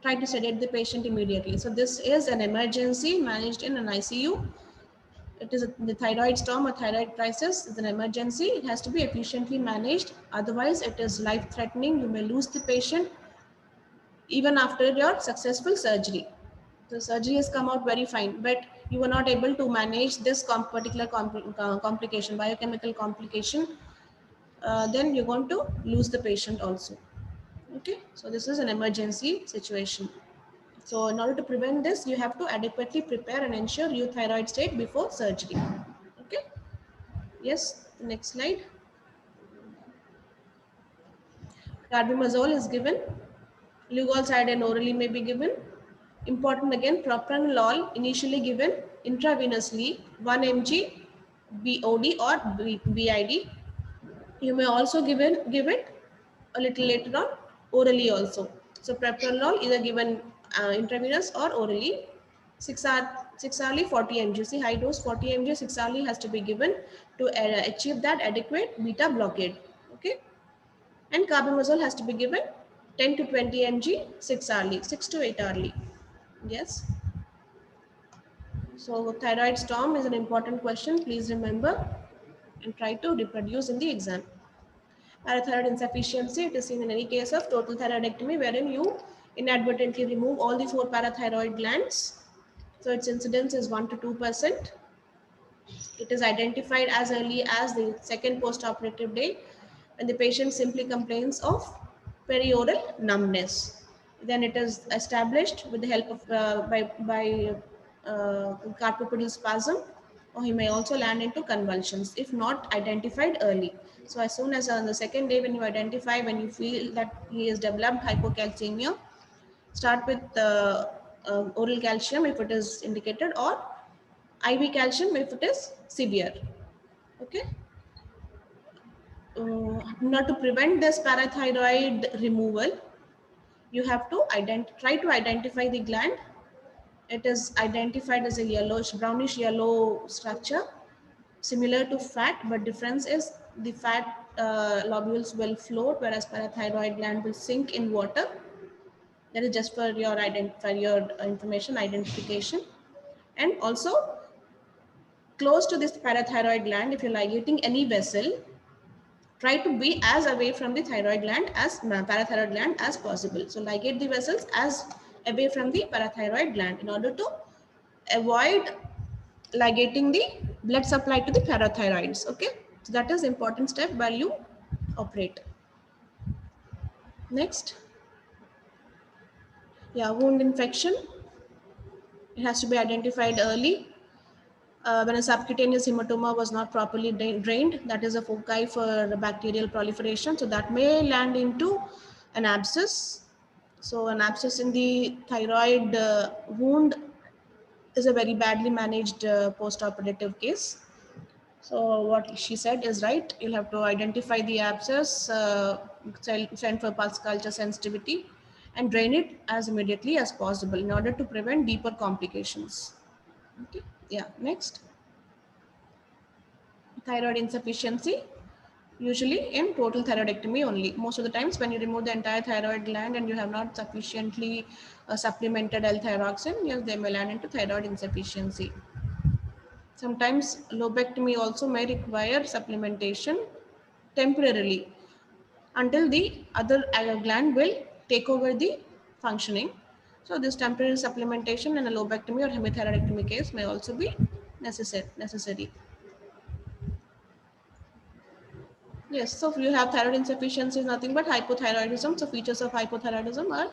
Try to sedate the patient immediately. So this is an emergency managed in an ICU. It is the thyroid storm or thyroid crisis is an emergency. It has to be efficiently managed. Otherwise, it is life-threatening. You may lose the patient even after your successful surgery. The surgery has come out very fine, but you were not able to manage this particular complication, biochemical complication. Then you're going to lose the patient also. Okay, so this is an emergency situation. So in order to prevent this, you have to adequately prepare and ensure euthyroid state before surgery. Okay. Yes, the next slide. Carbimazole is given. Lugol-Cidine orally may be given. Important again, propranolol initially given intravenously 1 mg BOD or BID. You may also give it a little later on orally also. So propranolol either given intravenous or orally. 6-hourly 40 mg. See, high dose 40 mg 6-hourly has to be given to achieve that adequate beta blockade. Okay, and carbimazole has to be given 10 to 20 mg 6-hourly, 6 to 8 hourly. Yes. So thyroid storm is an important question. Please remember and try to reproduce in the exam. Parathyroid insufficiency, it is seen in any case of total thyroidectomy wherein you inadvertently remove all the 4 parathyroid glands. So its incidence is 1 to 2%. It is identified as early as the second post-operative day when the patient simply complains of perioral numbness. Then it is established with the help of carpopedal spasm, or he may also land into convulsions if not identified early. So as soon as on the second day, when you identify, when you feel that he has developed hypocalcemia, start with oral calcium if it is indicated, or IV calcium if it is severe. Okay. Now to prevent this parathyroid removal, you have to try to identify the gland. It is identified as a yellowish, brownish yellow structure, similar to fat, but difference is the fat lobules will float, whereas parathyroid gland will sink in water. That is just for your information identification. And also, close to this parathyroid gland, if you're ligating any vessel, try to be as away from the thyroid gland as parathyroid gland as possible. So ligate the vessels as away from the parathyroid gland in order to avoid ligating the blood supply to the parathyroids. Okay, so that is important step while you operate. Next, yeah, wound infection. It has to be identified early. When a subcutaneous hematoma was not properly drained, that is a foci for bacterial proliferation. So that may land into an abscess. So an abscess in the thyroid wound is a very badly managed post-operative case. So what she said is right. You'll have to identify the abscess, send for pulse culture sensitivity, and drain it as immediately as possible in order to prevent deeper complications. Okay. Yeah. Next. Thyroid insufficiency, usually in total thyroidectomy only. Most of the times when you remove the entire thyroid gland and you have not sufficiently supplemented L-thyroxine, yes, they may land into thyroid insufficiency. Sometimes lobectomy also may require supplementation temporarily until the other gland will take over the functioning. So this temporary supplementation in a lobectomy or hemithyroidectomy case may also be necessary. Yes, so if you have thyroid insufficiency, is nothing but hypothyroidism. So features of hypothyroidism are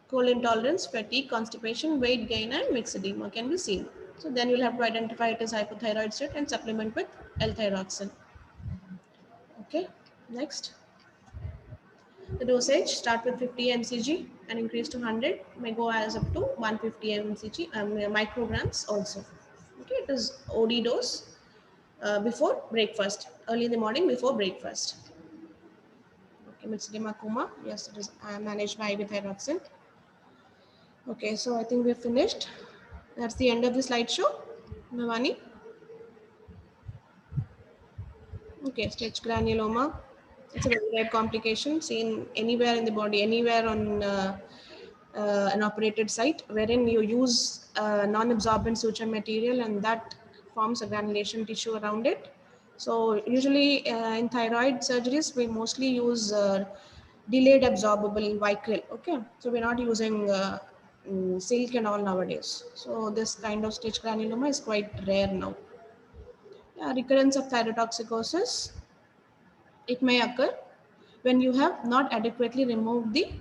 cold intolerance, fatigue, constipation, weight gain, and mixed edema can be seen. So then you'll have to identify it as hypothyroid state and supplement with L-thyroxine. Okay, next. The dosage start with 50 mcg and increase to 100, may go as up to 150 mcg, micrograms also. Okay, it is OD dose before breakfast, early in the morning before breakfast. Okay, myxedema coma, yes, it is managed by IV thyroxine. Okay, so I think we're finished. That's the end of the slideshow. Navani. Okay, stage granuloma. It's a very rare complication seen anywhere in the body, anywhere on an operated site, wherein you use non-absorbent suture material and that forms a granulation tissue around it. So usually in thyroid surgeries, we mostly use delayed absorbable Vicryl. Okay, so we're not using silk and all nowadays. So this kind of stage granuloma is quite rare now. Recurrence of thyrotoxicosis, it may occur when you have not adequately removed the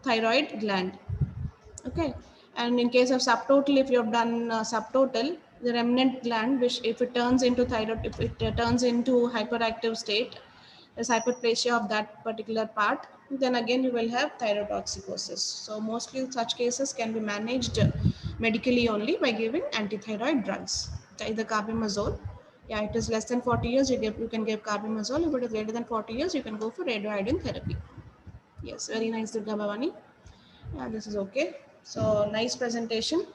thyroid gland. Okay, and in case of subtotal, if you have done subtotal, the remnant gland, which if it turns into thyroid, if it turns into hyperactive state, there's hyperplasia of that particular part, then again you will have thyrotoxicosis. So mostly such cases can be managed medically only by giving antithyroid drugs, either carbimazole. Yeah, it is less than 40 years, you can give carbimazole. If it is greater than 40 years, you can go for radioiodine therapy. Yes, very nice, Durga Bhavani. Yeah, this is okay. So nice presentation.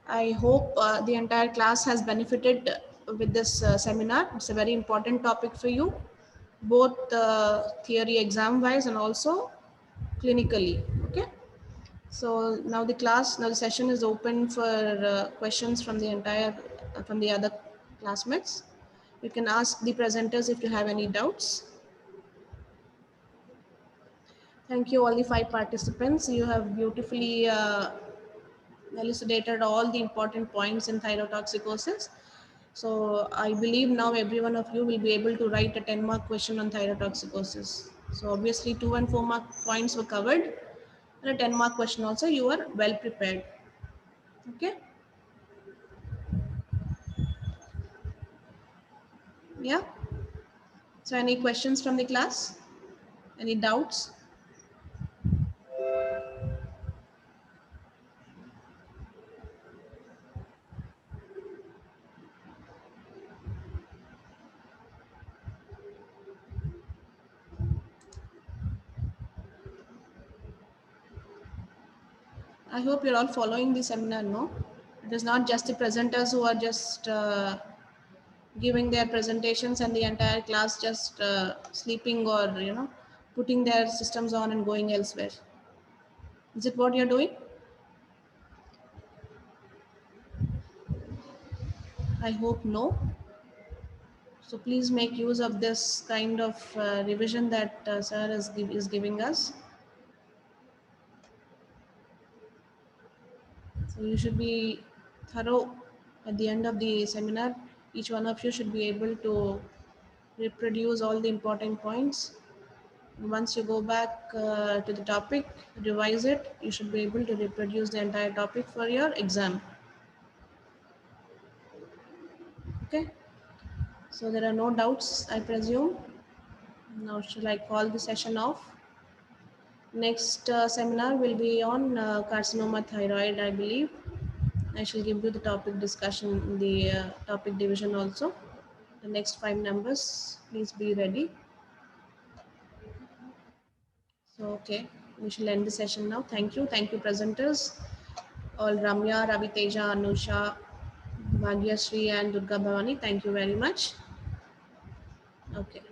I hope the entire class has benefited with this seminar. It's a very important topic for you, both theory exam wise and also clinically. Okay. So now the session is open for questions from the from the other classmates. You can ask the presenters if you have any doubts. Thank you, all the 5 participants. You have beautifully elucidated all the important points in thyrotoxicosis. So I believe now every one of you will be able to write a 10-mark question on thyrotoxicosis. So obviously 2 and 4 mark points were covered, and a 10-mark question also. You are well prepared. Okay. Yeah. So any questions from the class? Any doubts? I hope you're all following the seminar, no? It is not just the presenters who are just giving their presentations and the entire class just sleeping or, putting their systems on and going elsewhere. Is it what you're doing? I hope no. So please make use of this kind of revision that sir is giving us. So you should be thorough at the end of the seminar. Each one of you should be able to reproduce all the important points. Once you go back to the topic, revise it, you should be able to reproduce the entire topic for your exam. Okay, so there are no doubts, I presume. Now shall I call the session off? Next seminar will be on carcinoma thyroid, I believe. I shall give you the topic discussion in the topic division also. The next 5 numbers, please be ready. So, okay, we shall end the session now. Thank you presenters. All Ramya, Raviteja, Anusha, Bhagyashree and Durga Bhavani, thank you very much. Okay.